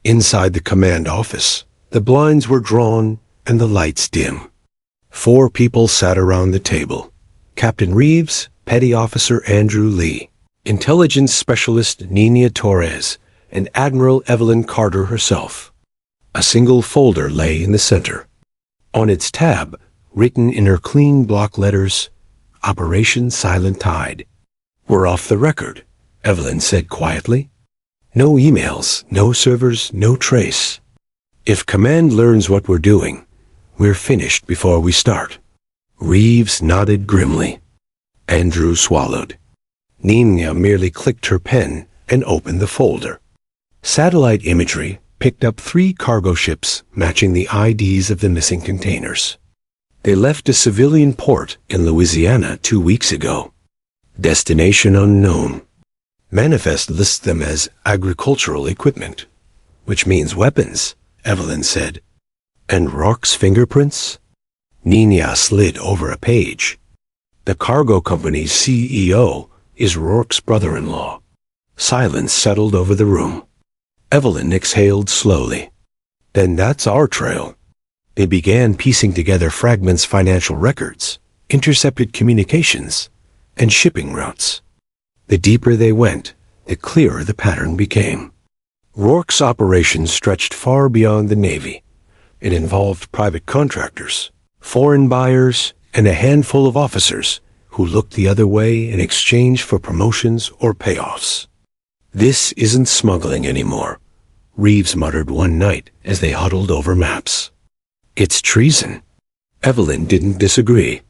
Inside the command office, the blinds were drawn and the lights dim. 4 people sat around the table: Captain Reeves, Petty Officer Andrew Lee, Intelligence Specialist Nina Torres, and Admiral Evelyn Carter herself. A single folder lay in the center. On its tab, written in her clean block letters, "Operation Silent Tide." "We're off the record," Evelyn said quietly. "No emails, no servers, no trace. If Command learns what we're doing, we're finished before we start." Reeves nodded grimly. Andrew swallowed. Nina merely clicked her pen and opened the folder. Satellite imagery picked up 3 cargo ships matching the IDs of the missing containers. They left a civilian port in Louisiana 2 weeks ago. Destination unknown. Manifest lists them as agricultural equipment, which means weapons, Evelyn said. "And Rourke's fingerprints?" Nina slid over a page. "The cargo company's CEO is Rourke's brother-in-law." Silence settled over the room. Evelyn exhaled slowly. "Then that's our trail." They began piecing together fragments: financial records, intercepted communications, and shipping routes. The deeper they went, the clearer the pattern became. Rourke's operations stretched far beyond the Navy. It involved private contractors, foreign buyers, and a handful of officers who looked the other way in exchange for promotions or payoffs. "This isn't smuggling anymore," Reeves muttered one night as they huddled over maps. "It's treason." Evelyn didn't disagree.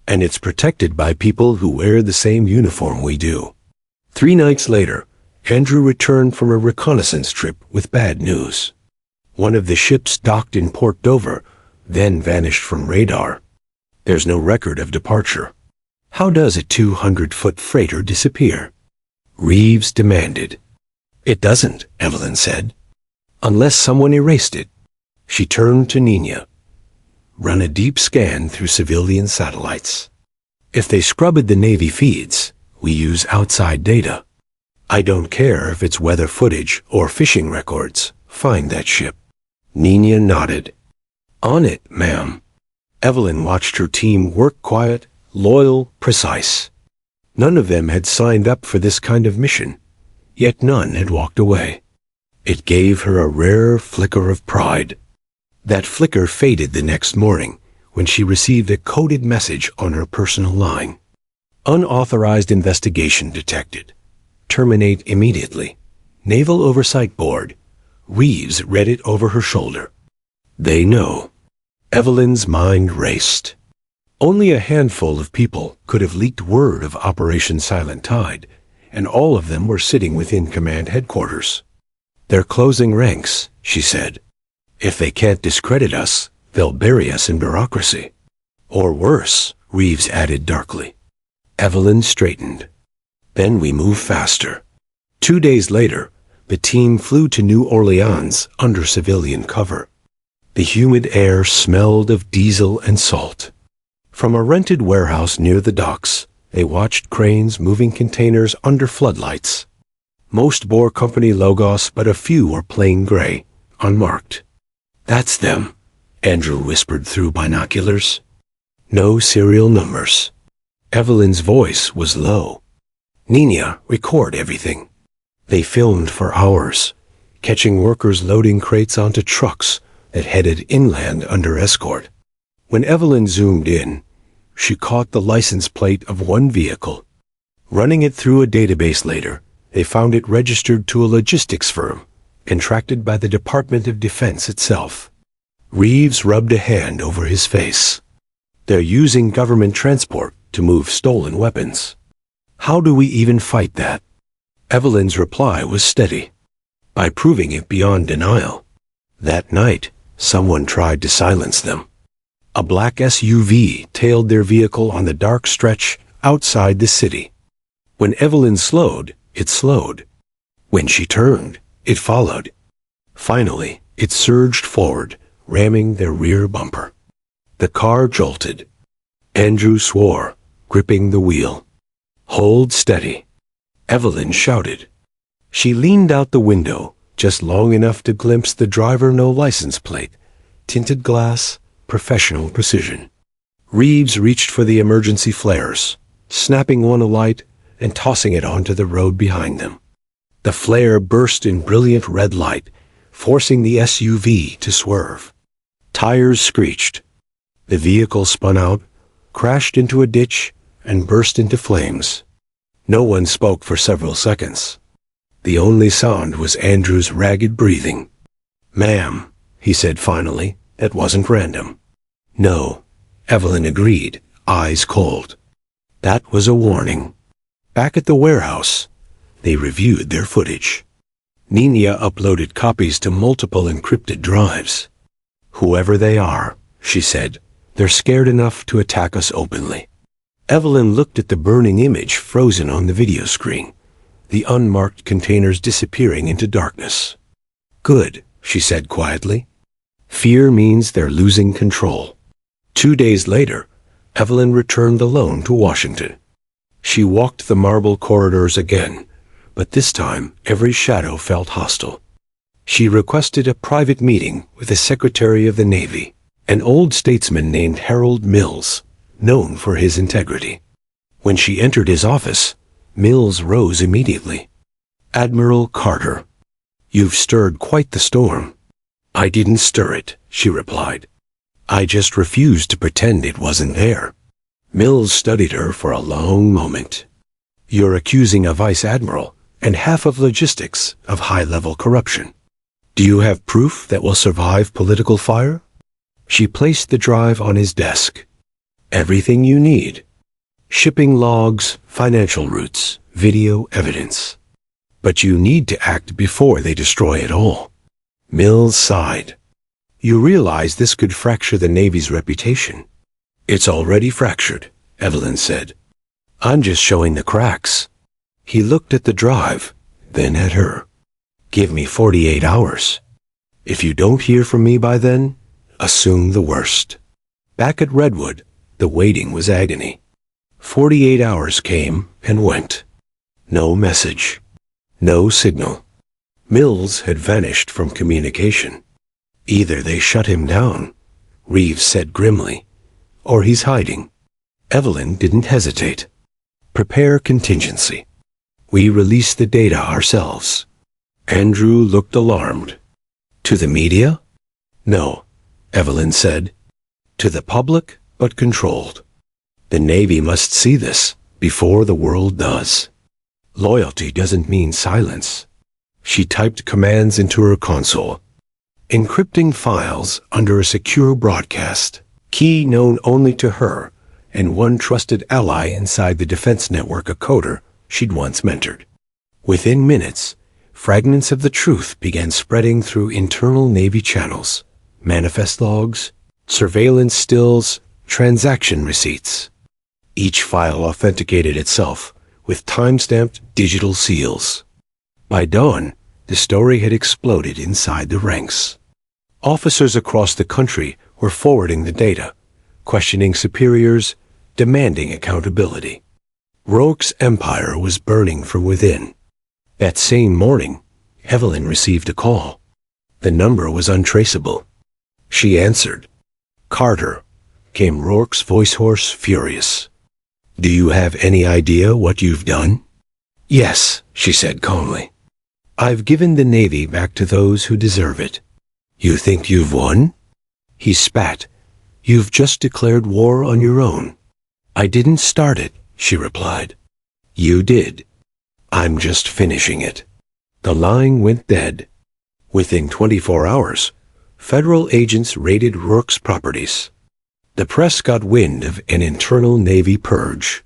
"And it's protected by people who wear the same uniform we do." 3 nights later, Andrew returned from a reconnaissance trip with bad news. One of the ships docked in Port Dover, then vanished from radar. There's no record of departure. How does a 200-foot freighter disappear? Reeves demanded. "It doesn't," Evelyn said. "Unless someone erased it." She turned to Nina. "Run a deep scan through civilian satellites. If they scrubbed the Navy feeds, we use outside data. I don't care if it's weather footage or fishing records. Find that ship." Nina nodded. "On it, ma'am." Evelyn watched her team work quiet, loyal, precise. None of them had signed up for this kind of mission, yet none had walked away. It gave her a rare flicker of pride. That flicker faded the next morning when she received a coded message on her personal line. Unauthorized investigation detected. Terminate immediately. Naval Oversight Board. Reeves read it over her shoulder. They know. Evelyn's mind raced. Only a handful of people could have leaked word of Operation Silent Tide, and all of them were sitting within command headquarters. They're closing ranks, she said. If they can't discredit us, they'll bury us in bureaucracy. Or worse, Reeves added darkly. Evelyn straightened. Then we move faster. 2 days later, the team flew to New Orleans under civilian cover. The humid air smelled of diesel and salt. From a rented warehouse near the docks, they watched cranes moving containers under floodlights. Most bore company logos, but a few were plain gray, unmarked. That's them, Andrew whispered through binoculars. No serial numbers. Evelyn's voice was low. Nina, record everything. They filmed for hours, catching workers loading crates onto trucks that headed inland under escort. When Evelyn zoomed in, she caught the license plate of one vehicle. Running it through a database later, they found it registered to a logistics firm, contracted by the Department of Defense itself. Reeves rubbed a hand over his face. They're using government transport to move stolen weapons. How do we even fight that? Evelyn's reply was steady. By proving it beyond denial. That night, someone tried to silence them. A black SUV tailed their vehicle on the dark stretch outside the city. When Evelyn slowed, it slowed. When she turned, it followed. Finally, it surged forward, ramming their rear bumper. The car jolted. Andrew swore, gripping the wheel. Hold steady. Evelyn shouted. She leaned out the window, just long enough to glimpse the driver no license plate, tinted glass, professional precision. Reeves reached for the emergency flares, snapping one alight and tossing it onto the road behind them. The flare burst in brilliant red light, forcing the SUV to swerve. Tires screeched. The vehicle spun out, crashed into a ditch, and burst into flames. No one spoke for several seconds. The only sound was Andrew's ragged breathing. Ma'am, he said finally, that wasn't random. No, Evelyn agreed, eyes cold. That was a warning. Back at the warehouse, they reviewed their footage. Nina uploaded copies to multiple encrypted drives. Whoever they are, she said, they're scared enough to attack us openly. Evelyn looked at the burning image frozen on the video screen, the unmarked containers disappearing into darkness. Good, she said quietly. Fear means they're losing control. 2 days later, Evelyn returned alone to Washington. She walked the marble corridors again, but this time every shadow felt hostile. She requested a private meeting with the Secretary of the Navy, an old statesman named Harold Mills, known for his integrity. When she entered his office, Mills rose immediately. Admiral Carter, you've stirred quite the storm. I didn't stir it, she replied. I just refused to pretend it wasn't there. Mills studied her for a long moment. You're accusing a vice admiral and half of logistics of high-level corruption. Do you have proof that will survive political fire? She placed the drive on his desk. Everything you need. Shipping logs, financial routes, video evidence. But you need to act before they destroy it all. Mills sighed. You realize this could fracture the Navy's reputation. It's already fractured, Evelyn said. I'm just showing the cracks. He looked at the drive, then at her. Give me 48 hours. If you don't hear from me by then, assume the worst. Back at Redwood, the waiting was agony. 48 hours came and went. No message. No signal. Mills had vanished from communication. Either they shut him down, Reeves said grimly, or he's hiding. Evelyn didn't hesitate. Prepare contingency. We release the data ourselves. Andrew looked alarmed. To the media? No, Evelyn said. To the public, but controlled. The Navy must see this before the world does. Loyalty doesn't mean silence. She typed commands into her console. Encrypting files under a secure broadcast, key known only to her and one trusted ally inside the defense network, a coder she'd once mentored. Within minutes, fragments of the truth began spreading through internal Navy channels, manifest logs, surveillance stills, transaction receipts. Each file authenticated itself with time-stamped digital seals. By dawn, the story had exploded inside the ranks. Officers across the country were forwarding the data, questioning superiors, demanding accountability. Rourke's empire was burning from within. That same morning, Evelyn received a call. The number was untraceable. She answered. Carter, came Rourke's voice hoarse, furious. Do you have any idea what you've done? Yes, she said calmly. I've given the Navy back to those who deserve it. You think you've won? He spat. You've just declared war on your own. I didn't start it, she replied. You did. I'm just finishing it. The line went dead. Within 24 hours, federal agents raided Rourke's properties. The press got wind of an internal Navy purge.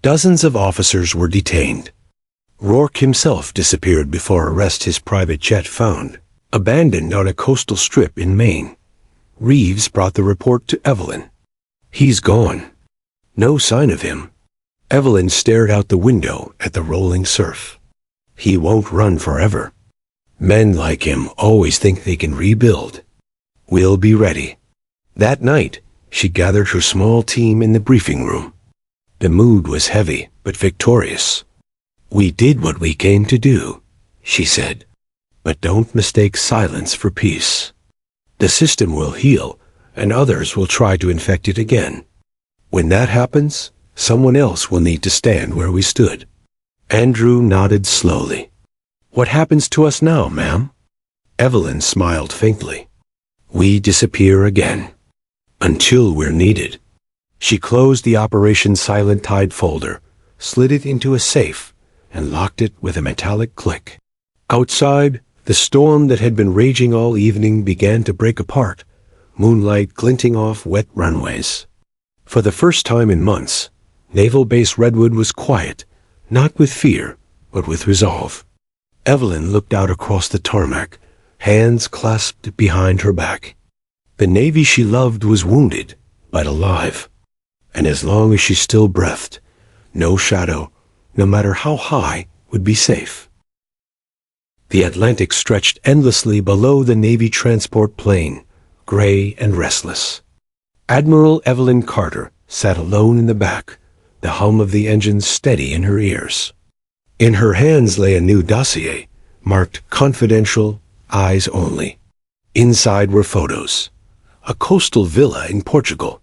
Dozens of officers were detained. Rourke himself disappeared before arrest, his private jet found, abandoned on a coastal strip in Maine. Reeves brought the report to Evelyn. He's gone. No sign of him. Evelyn stared out the window at the rolling surf. He won't run forever. Men like him always think they can rebuild. We'll be ready. That night, she gathered her small team in the briefing room. The mood was heavy, but victorious. We did what we came to do, she said. But don't mistake silence for peace. The system will heal, and others will try to infect it again. When that happens, someone else will need to stand where we stood. Andrew nodded slowly. What happens to us now, ma'am? Evelyn smiled faintly. We disappear again. Until we're needed. She closed the Operation Silent Tide folder, slid it into a safe, and locked it with a metallic click. Outside, the storm that had been raging all evening began to break apart, moonlight glinting off wet runways. For the first time in months, Naval Base Redwood was quiet, not with fear, but with resolve. Evelyn looked out across the tarmac, hands clasped behind her back. The Navy she loved was wounded, but alive. And as long as she still breathed, no shadow, no matter how high, would be safe. The Atlantic stretched endlessly below the Navy transport plane, gray and restless. Admiral Evelyn Carter sat alone in the back, the hum of the engine steady in her ears. In her hands lay a new dossier, marked confidential, eyes only. Inside were photos. A coastal villa in Portugal,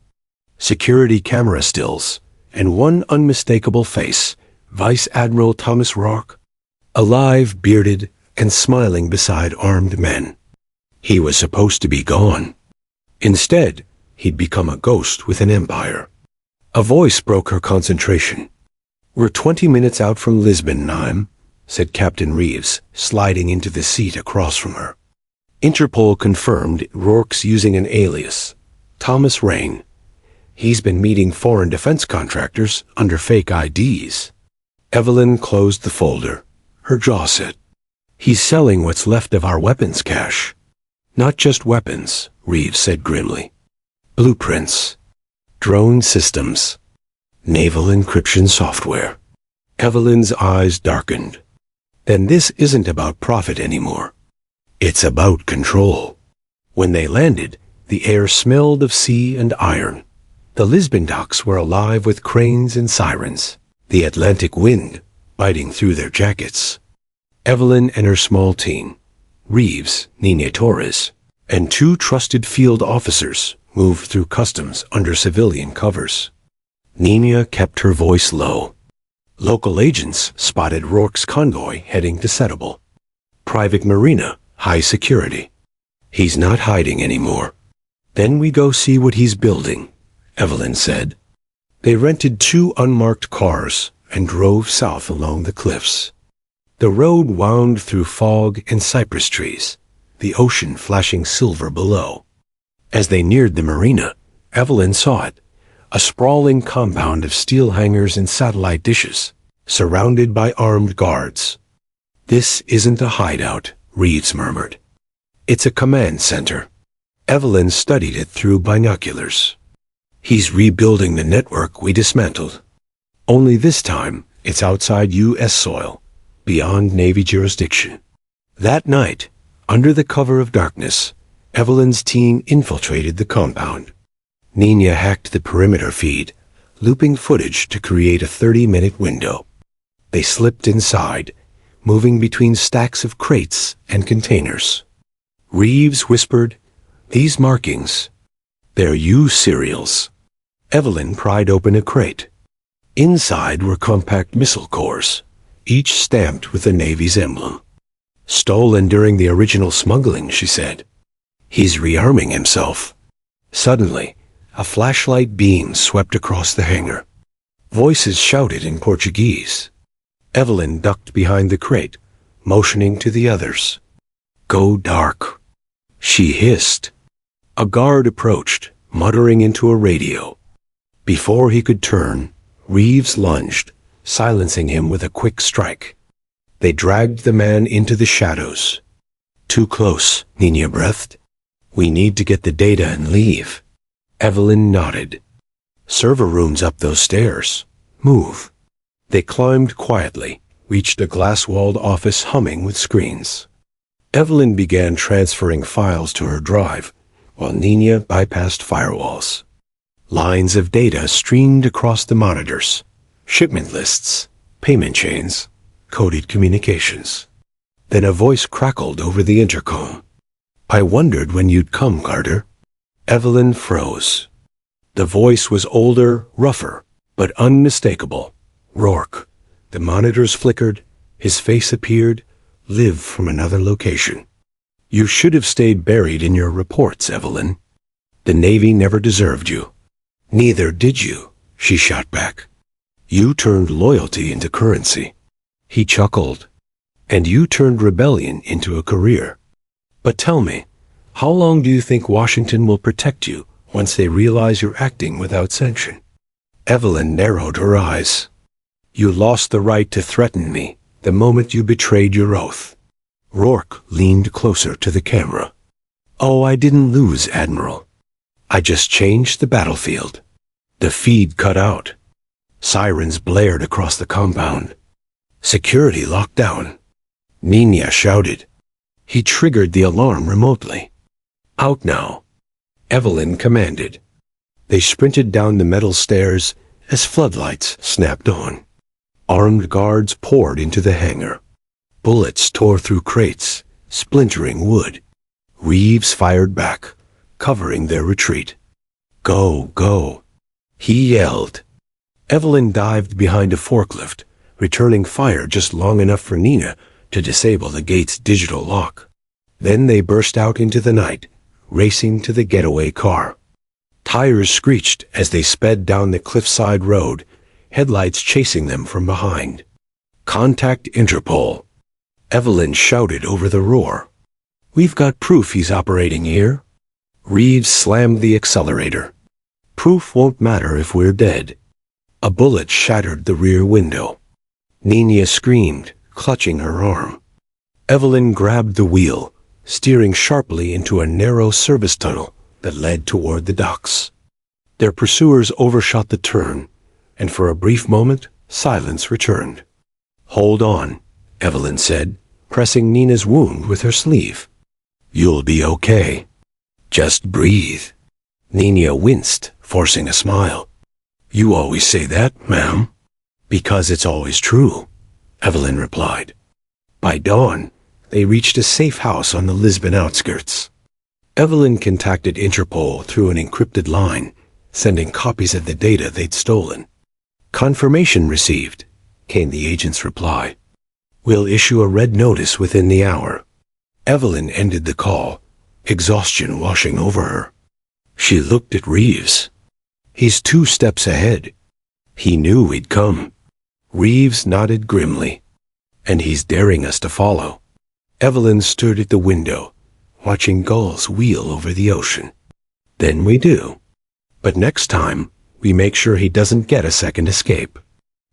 security camera stills, and one unmistakable face, Vice Admiral Thomas Rourke, alive, bearded, and smiling beside armed men. He was supposed to be gone. Instead, he'd become a ghost with an empire. A voice broke her concentration. We're 20 minutes out from Lisbon, Nime, said Captain Reeves, sliding into the seat across from her. Interpol confirmed Rourke's using an alias, Thomas Rain. He's been meeting foreign defense contractors under fake IDs. Evelyn closed the folder, her jaw set. He's selling what's left of our weapons cache. Not just weapons, Reeves said grimly. Blueprints, drone systems, naval encryption software. Evelyn's eyes darkened. Then this isn't about profit anymore. It's about control. When they landed, the air smelled of sea and iron. The Lisbon docks were alive with cranes and sirens, the Atlantic wind biting through their jackets. Evelyn and her small team, Reeves, Nina Torres, and 2 trusted field officers moved through customs under civilian covers. Nina kept her voice low. Local agents spotted Rourke's convoy heading to Setable. Private Marina, high security. He's not hiding anymore. Then we go see what he's building, Evelyn said. They rented 2 unmarked cars and drove south along the cliffs. The road wound through fog and cypress trees, the ocean flashing silver below. As they neared the marina, Evelyn saw it, a sprawling compound of steel hangars and satellite dishes, surrounded by armed guards. "This isn't a hideout," Reeves murmured. "It's a command center." Evelyn studied it through binoculars. "He's rebuilding the network we dismantled. Only this time, it's outside U.S. soil, beyond Navy jurisdiction." That night, under the cover of darkness, Evelyn's team infiltrated the compound. Nina hacked the perimeter feed, looping footage to create a 30-minute window. They slipped inside, moving between stacks of crates and containers. Reeves whispered, "These markings, they're U serials." Evelyn pried open a crate. Inside were compact missile cores, each stamped with the Navy's emblem. "Stolen during the original smuggling," she said. "He's rearming himself." Suddenly, a flashlight beam swept across the hangar. Voices shouted in Portuguese. Evelyn ducked behind the crate, motioning to the others. "Go dark," she hissed. A guard approached, muttering into a radio. Before he could turn, Reeves lunged, silencing him with a quick strike. They dragged the man into the shadows. "Too close," Nina breathed. "We need to get the data and leave." Evelyn nodded. "Server room's up those stairs. Move." They climbed quietly, reached a glass-walled office humming with screens. Evelyn began transferring files to her drive, while Nina bypassed firewalls. Lines of data streamed across the monitors. Shipment lists, payment chains, coded communications. Then a voice crackled over the intercom. "I wondered when you'd come, Carter." Evelyn froze. The voice was older, rougher, but unmistakable. Rourke. The monitors flickered, his face appeared, live from another location. "You should have stayed buried in your reports, Evelyn. The Navy never deserved you." "Neither did you," she shot back. "You turned loyalty into currency." He chuckled. "And you turned rebellion into a career. But tell me, how long do you think Washington will protect you once they realize you're acting without sanction?" Evelyn narrowed her eyes. "You lost the right to threaten me the moment you betrayed your oath." Rourke leaned closer to the camera. "Oh, I didn't lose, Admiral. I just changed the battlefield." The feed cut out. Sirens blared across the compound. Security locked down. Nina shouted. He triggered the alarm remotely. "Out now," Evelyn commanded. They sprinted down the metal stairs as floodlights snapped on. Armed guards poured into the hangar. Bullets tore through crates, splintering wood. Reeves fired back, covering their retreat. "Go, go," he yelled. Evelyn dived behind a forklift, returning fire just long enough for Nina to disable the gate's digital lock. Then they burst out into the night, racing to the getaway car. Tires screeched as they sped down the cliffside road, headlights chasing them from behind. "Contact Interpol," Evelyn shouted over the roar. "We've got proof he's operating here." Reeves slammed the accelerator. "Proof won't matter if we're dead." A bullet shattered the rear window. Nina screamed, clutching her arm. Evelyn grabbed the wheel, steering sharply into a narrow service tunnel that led toward the docks. Their pursuers overshot the turn, and for a brief moment, silence returned. "Hold on," Evelyn said, pressing Nina's wound with her sleeve. "You'll be okay. Just breathe." Nina winced, forcing a smile. "You always say that, ma'am." "Because it's always true," Evelyn replied. By dawn, they reached a safe house on the Lisbon outskirts. Evelyn contacted Interpol through an encrypted line, sending copies of the data they'd stolen. "Confirmation received," came the agent's reply. "We'll issue a red notice within the hour." Evelyn ended the call, exhaustion washing over her. She looked at Reeves. He's 2 steps ahead. He knew we'd come. Reeves nodded grimly. And he's daring us to follow. Evelyn stood at the window, watching gulls wheel over the ocean. Then we do. But next time, we make sure he doesn't get a second escape.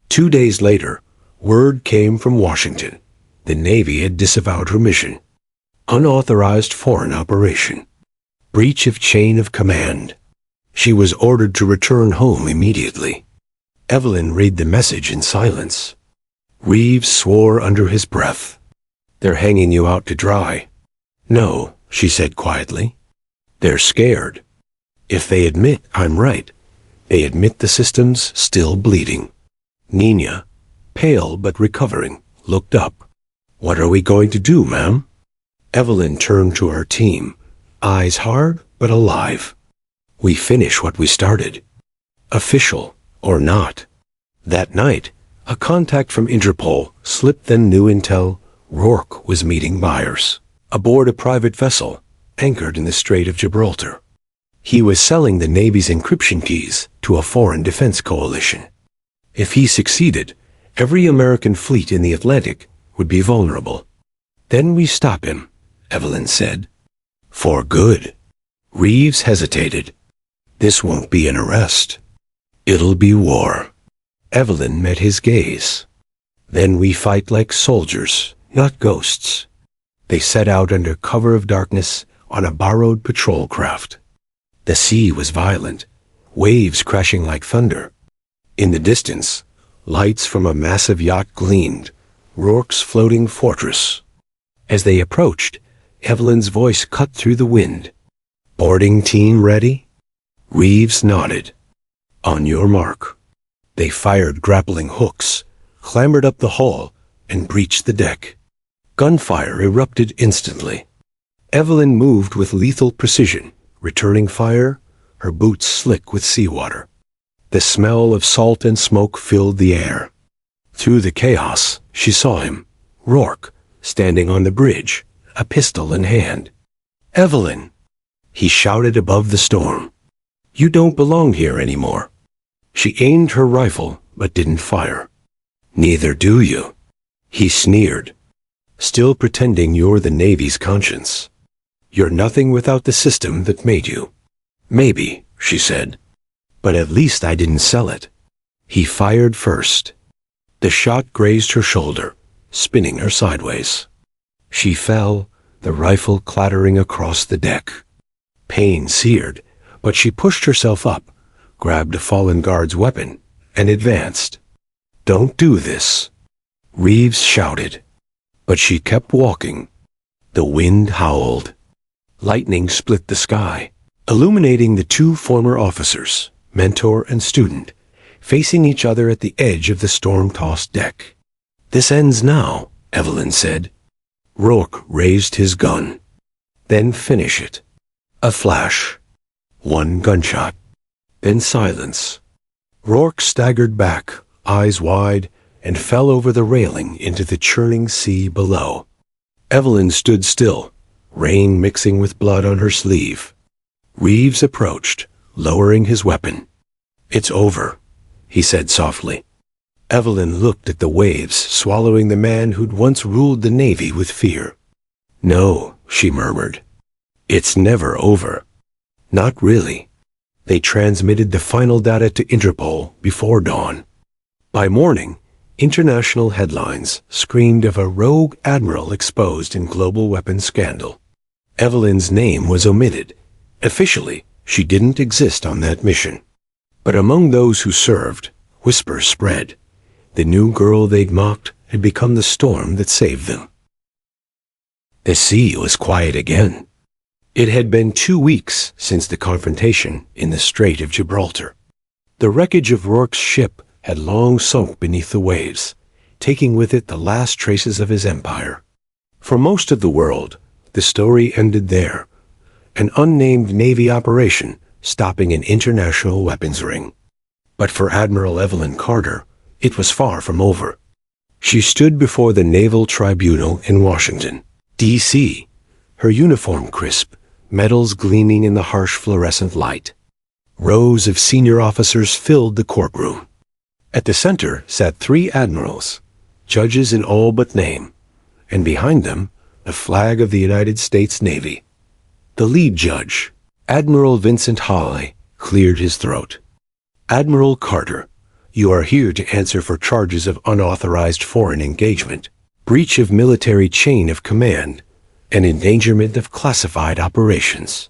2 days later, word came from Washington. The Navy had disavowed her mission. Unauthorized foreign operation. Breach of chain of command. She was ordered to return home immediately. Evelyn read the message in silence. Reeves swore under his breath. They're hanging you out to dry. No, she said quietly. They're scared. If they admit I'm right, they admit the system's still bleeding. Nina, pale but recovering, looked up. What are we going to do, ma'am? Evelyn turned to her team, eyes hard but alive. We finish what we started. Official or not. That night, a contact from Interpol slipped them new intel Rourke was meeting buyers aboard a private vessel anchored in the Strait of Gibraltar. He was selling the Navy's encryption keys to a foreign defense coalition. If he succeeded, every American fleet in the Atlantic would be vulnerable. Then we stop him, Evelyn said. For good. Reeves hesitated. This won't be an arrest. It'll be war. Evelyn met his gaze. Then we fight like soldiers, not ghosts. They set out under cover of darkness on a borrowed patrol craft. The sea was violent, waves crashing like thunder. In the distance, lights from a massive yacht gleamed, Rourke's floating fortress. As they approached, Evelyn's voice cut through the wind. Boarding team ready? Reeves nodded. On your mark. They fired grappling hooks, clambered up the hull, and breached the deck. Gunfire erupted instantly. Evelyn moved with lethal precision, returning fire, her boots slick with seawater. The smell of salt and smoke filled the air. Through the chaos, she saw him, Rourke, standing on the bridge, a pistol in hand. Evelyn! He shouted above the storm. You don't belong here anymore. She aimed her rifle, but didn't fire. Neither do you. He sneered. Still pretending you're the Navy's conscience. You're nothing without the system that made you. Maybe, she said. But at least I didn't sell it. He fired first. The shot grazed her shoulder, spinning her sideways. She fell, the rifle clattering across the deck. Pain seared, but she pushed herself up, grabbed a fallen guard's weapon, and advanced. Don't do this, Reeves shouted. But she kept walking. The wind howled. Lightning split the sky, illuminating the 2 former officers, mentor and student, facing each other at the edge of the storm-tossed deck. This ends now, Evelyn said. Rourke raised his gun. Then finish it. A flash. 1 gunshot. Then silence. Rourke staggered back, eyes wide, and fell over the railing into the churning sea below. Evelyn stood still, rain mixing with blood on her sleeve. Reeves approached, lowering his weapon. It's over, he said softly. Evelyn looked at the waves swallowing the man who'd once ruled the Navy with fear. No, she murmured. It's never over. Not really. They transmitted the final data to Interpol before dawn. By morning, international headlines screamed of a rogue admiral exposed in global weapons scandal. Evelyn's name was omitted. Officially, she didn't exist on that mission. But among those who served, whispers spread. The new girl they'd mocked had become the storm that saved them. The sea was quiet again. It had been 2 weeks since the confrontation in the Strait of Gibraltar. The wreckage of Rourke's ship had long sunk beneath the waves, taking with it the last traces of his empire. For most of the world, the story ended there, an unnamed Navy operation stopping an international weapons ring. But for Admiral Evelyn Carter, it was far from over. She stood before the Naval Tribunal in Washington, D.C., her uniform crisp, metals gleaming in the harsh fluorescent light. Rows of senior officers filled the courtroom. At the center sat 3 admirals, judges in all but name, and behind them, the flag of the United States Navy. The lead judge, Admiral Vincent Hawley, cleared his throat. "Admiral Carter, you are here to answer for charges of unauthorized foreign engagement, breach of military chain of command, and endangerment of classified operations.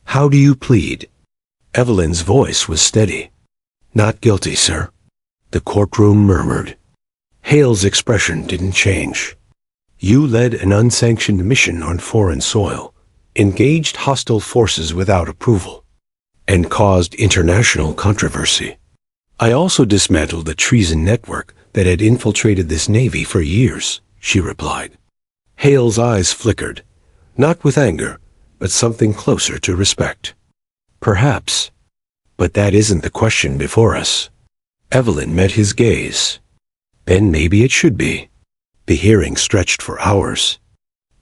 How do you plead?" Evelyn's voice was steady. "Not guilty, sir." The courtroom murmured. Hale's expression didn't change. "You led an unsanctioned mission on foreign soil, engaged hostile forces without approval, and caused international controversy. I also dismantled the treason network that had infiltrated this Navy for years," she replied. Hale's eyes flickered, not with anger, but something closer to respect. "Perhaps. But that isn't the question before us." Evelyn met his gaze. "Then maybe it should be." The hearing stretched for hours.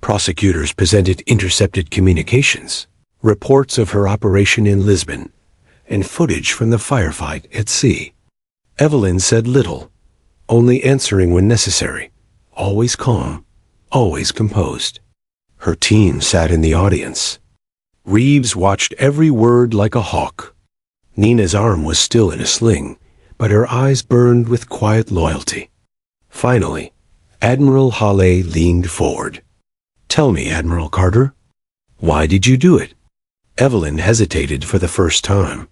Prosecutors presented intercepted communications, reports of her operation in Lisbon, and footage from the firefight at sea. Evelyn said little, only answering when necessary, always calm, always composed. Her team sat in the audience. Reeves watched every word like a hawk. Nina's arm was still in a sling, but her eyes burned with quiet loyalty. Finally, Admiral Hawley leaned forward. "Tell me, Admiral Carter, why did you do it?" Evelyn hesitated for the first time.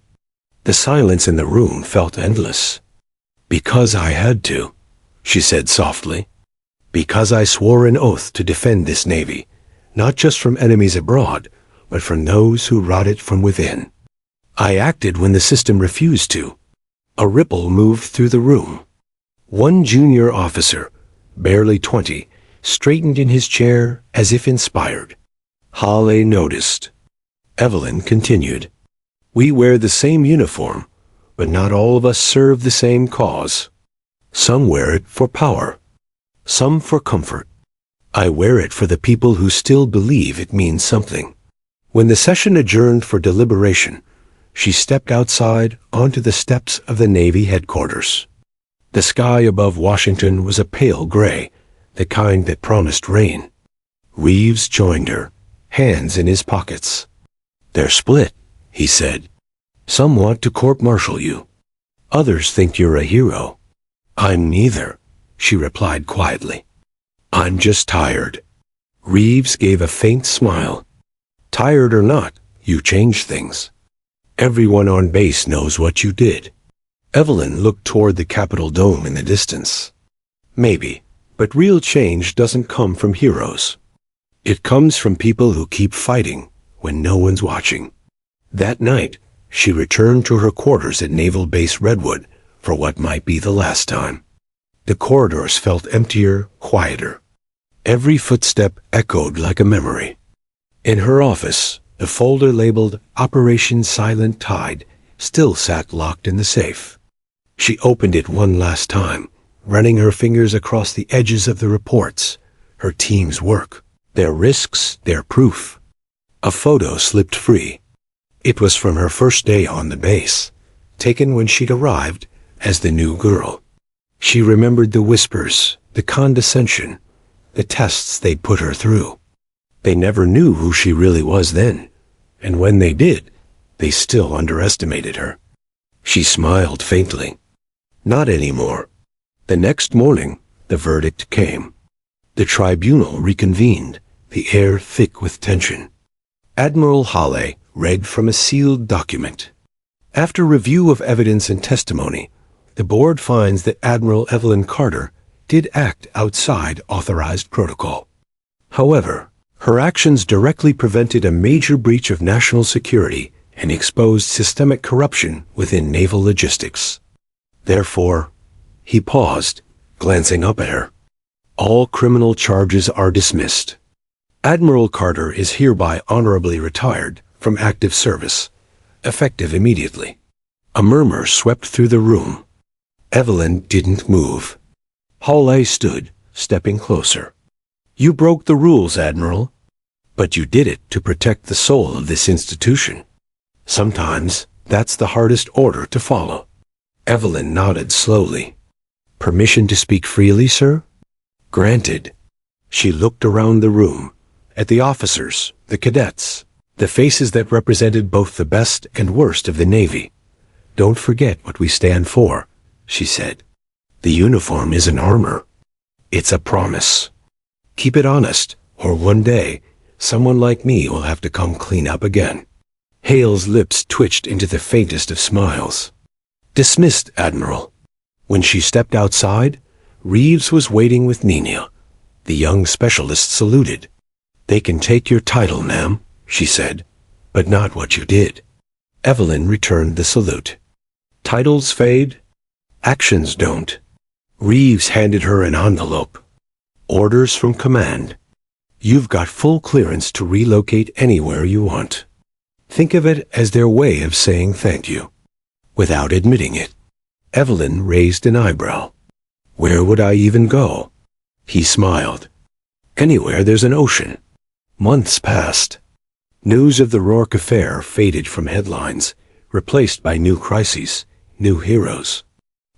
The silence in the room felt endless. "Because I had to," she said softly. "Because I swore an oath to defend this Navy, not just from enemies abroad, but from those who rot it from within. I acted when the system refused to." A ripple moved through the room. One junior officer, barely 20, straightened in his chair as if inspired. Hawley noticed. Evelyn continued. "We wear the same uniform, but not all of us serve the same cause. Some wear it for power, some for comfort. I wear it for the people who still believe it means something." When the session adjourned for deliberation, she stepped outside onto the steps of the Navy headquarters. The sky above Washington was a pale gray, the kind that promised rain. Reeves joined her, hands in his pockets. "They're split," he said. "Some want to court-martial you. Others think you're a hero." "I'm neither," she replied quietly. "I'm just tired." Reeves gave a faint smile. "Tired or not, you changed things. Everyone on base knows what you did." Evelyn looked toward the Capitol dome in the distance. "Maybe, but real change doesn't come from heroes. It comes from people who keep fighting when no one's watching." That night, she returned to her quarters at Naval Base Redwood for what might be the last time. The corridors felt emptier, quieter. Every footstep echoed like a memory. In her office, the folder labeled Operation Silent Tide still sat locked in the safe. She opened it one last time, running her fingers across the edges of the reports, her team's work, their risks, their proof. A photo slipped free. It was from her first day on the base, taken when she'd arrived as the new girl. She remembered the whispers, the condescension, the tests they'd put her through. They never knew who she really was then, and when they did, they still underestimated her. She smiled faintly. Not anymore. The next morning, the verdict came. The tribunal reconvened, the air thick with tension. Admiral Hawley read from a sealed document. After review of evidence and testimony, the board finds that Admiral Evelyn Carter did act outside authorized protocol. However, her actions directly prevented a major breach of national security and exposed systemic corruption within naval logistics. Therefore, he paused, glancing up at her. All criminal charges are dismissed. Admiral Carter is hereby honorably retired from active service, effective immediately. A murmur swept through the room. Evelyn didn't move. Hawley stood, stepping closer. "You broke the rules, Admiral." But you did it to protect the soul of this institution. Sometimes that's the hardest order to follow. Evelyn nodded slowly. Permission to speak freely, sir? Granted. She looked around the room, at the officers, the cadets, the faces that represented both the best and worst of the Navy. Don't forget what we stand for, she said. The uniform isn't armor. It's a promise. Keep it honest, or one day, someone like me will have to come clean up again. Hale's lips twitched into the faintest of smiles. Dismissed, Admiral. When she stepped outside, Reeves was waiting with Nina. The young specialist saluted. They can take your title, ma'am, she said, but not what you did. Evelyn returned the salute. Titles fade, actions don't. Reeves handed her an envelope. Orders from command. You've got full clearance to relocate anywhere you want. Think of it as their way of saying thank you. Without admitting it, Evelyn raised an eyebrow. Where would I even go? He smiled. Anywhere there's an ocean. Months passed. News of the Rourke affair faded from headlines, replaced by new crises, new heroes.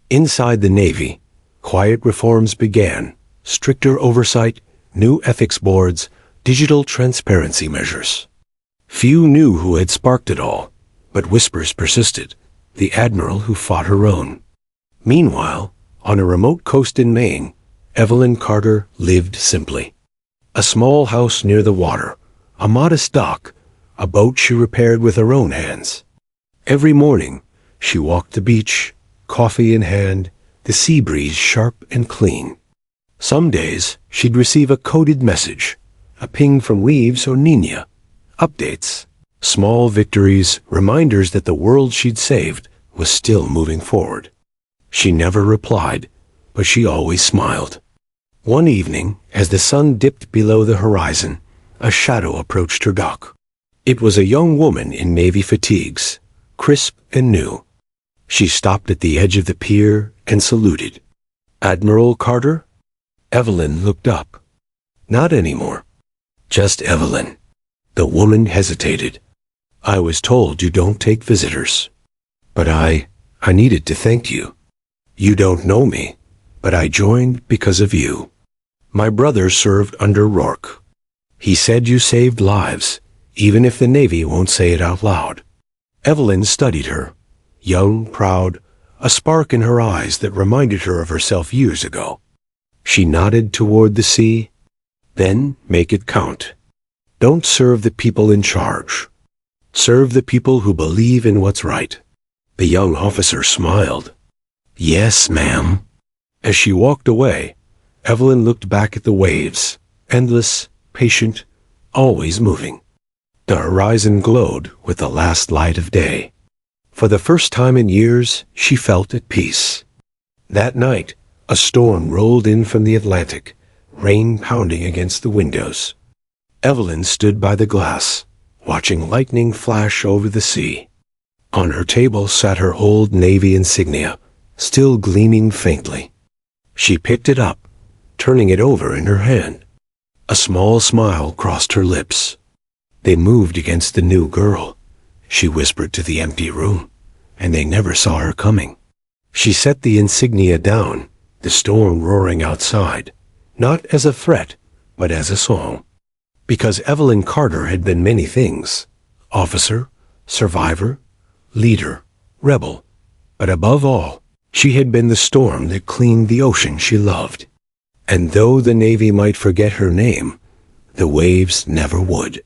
Inside the Navy, quiet reforms began, stricter oversight, new ethics boards, digital transparency measures. Few knew who had sparked it all, but whispers persisted, the Admiral who fought her own. Meanwhile, on a remote coast in Maine, Evelyn Carter lived simply. A small house near the water, a modest dock, a boat she repaired with her own hands. Every morning, she walked the beach, coffee in hand, the sea breeze sharp and clean. Some days, she'd receive a coded message, a ping from Reeves or Nina. Updates, small victories, reminders that the world she'd saved was still moving forward. She never replied, but she always smiled. One evening, as the sun dipped below the horizon, a shadow approached her dock. It was a young woman in Navy fatigues, crisp and new. She stopped at the edge of the pier and saluted. Admiral Carter? Evelyn looked up. Not anymore. Just Evelyn. The woman hesitated. I was told you don't take visitors. But I needed to thank you. You don't know me, but I joined because of you. My brother served under Rourke. He said you saved lives, even if the Navy won't say it out loud. Evelyn studied her, young, proud, a spark in her eyes that reminded her of herself years ago. She nodded toward the sea. Then make it count. Don't serve the people in charge. Serve the people who believe in what's right. The young officer smiled. Yes, ma'am. As she walked away, Evelyn looked back at the waves, endless, patient, always moving. The horizon glowed with the last light of day. For the first time in years, she felt at peace. That night, a storm rolled in from the Atlantic, rain pounding against the windows. Evelyn stood by the glass, watching lightning flash over the sea. On her table sat her old Navy insignia, still gleaming faintly. She picked it up, turning it over in her hand. A small smile crossed her lips. They moved against the new girl, she whispered to the empty room, and they never saw her coming. She set the insignia down, the storm roaring outside, not as a threat, but as a song. Because Evelyn Carter had been many things: officer, survivor, leader, rebel, but above all, she had been the storm that cleaned the ocean she loved. And though the Navy might forget her name, the waves never would.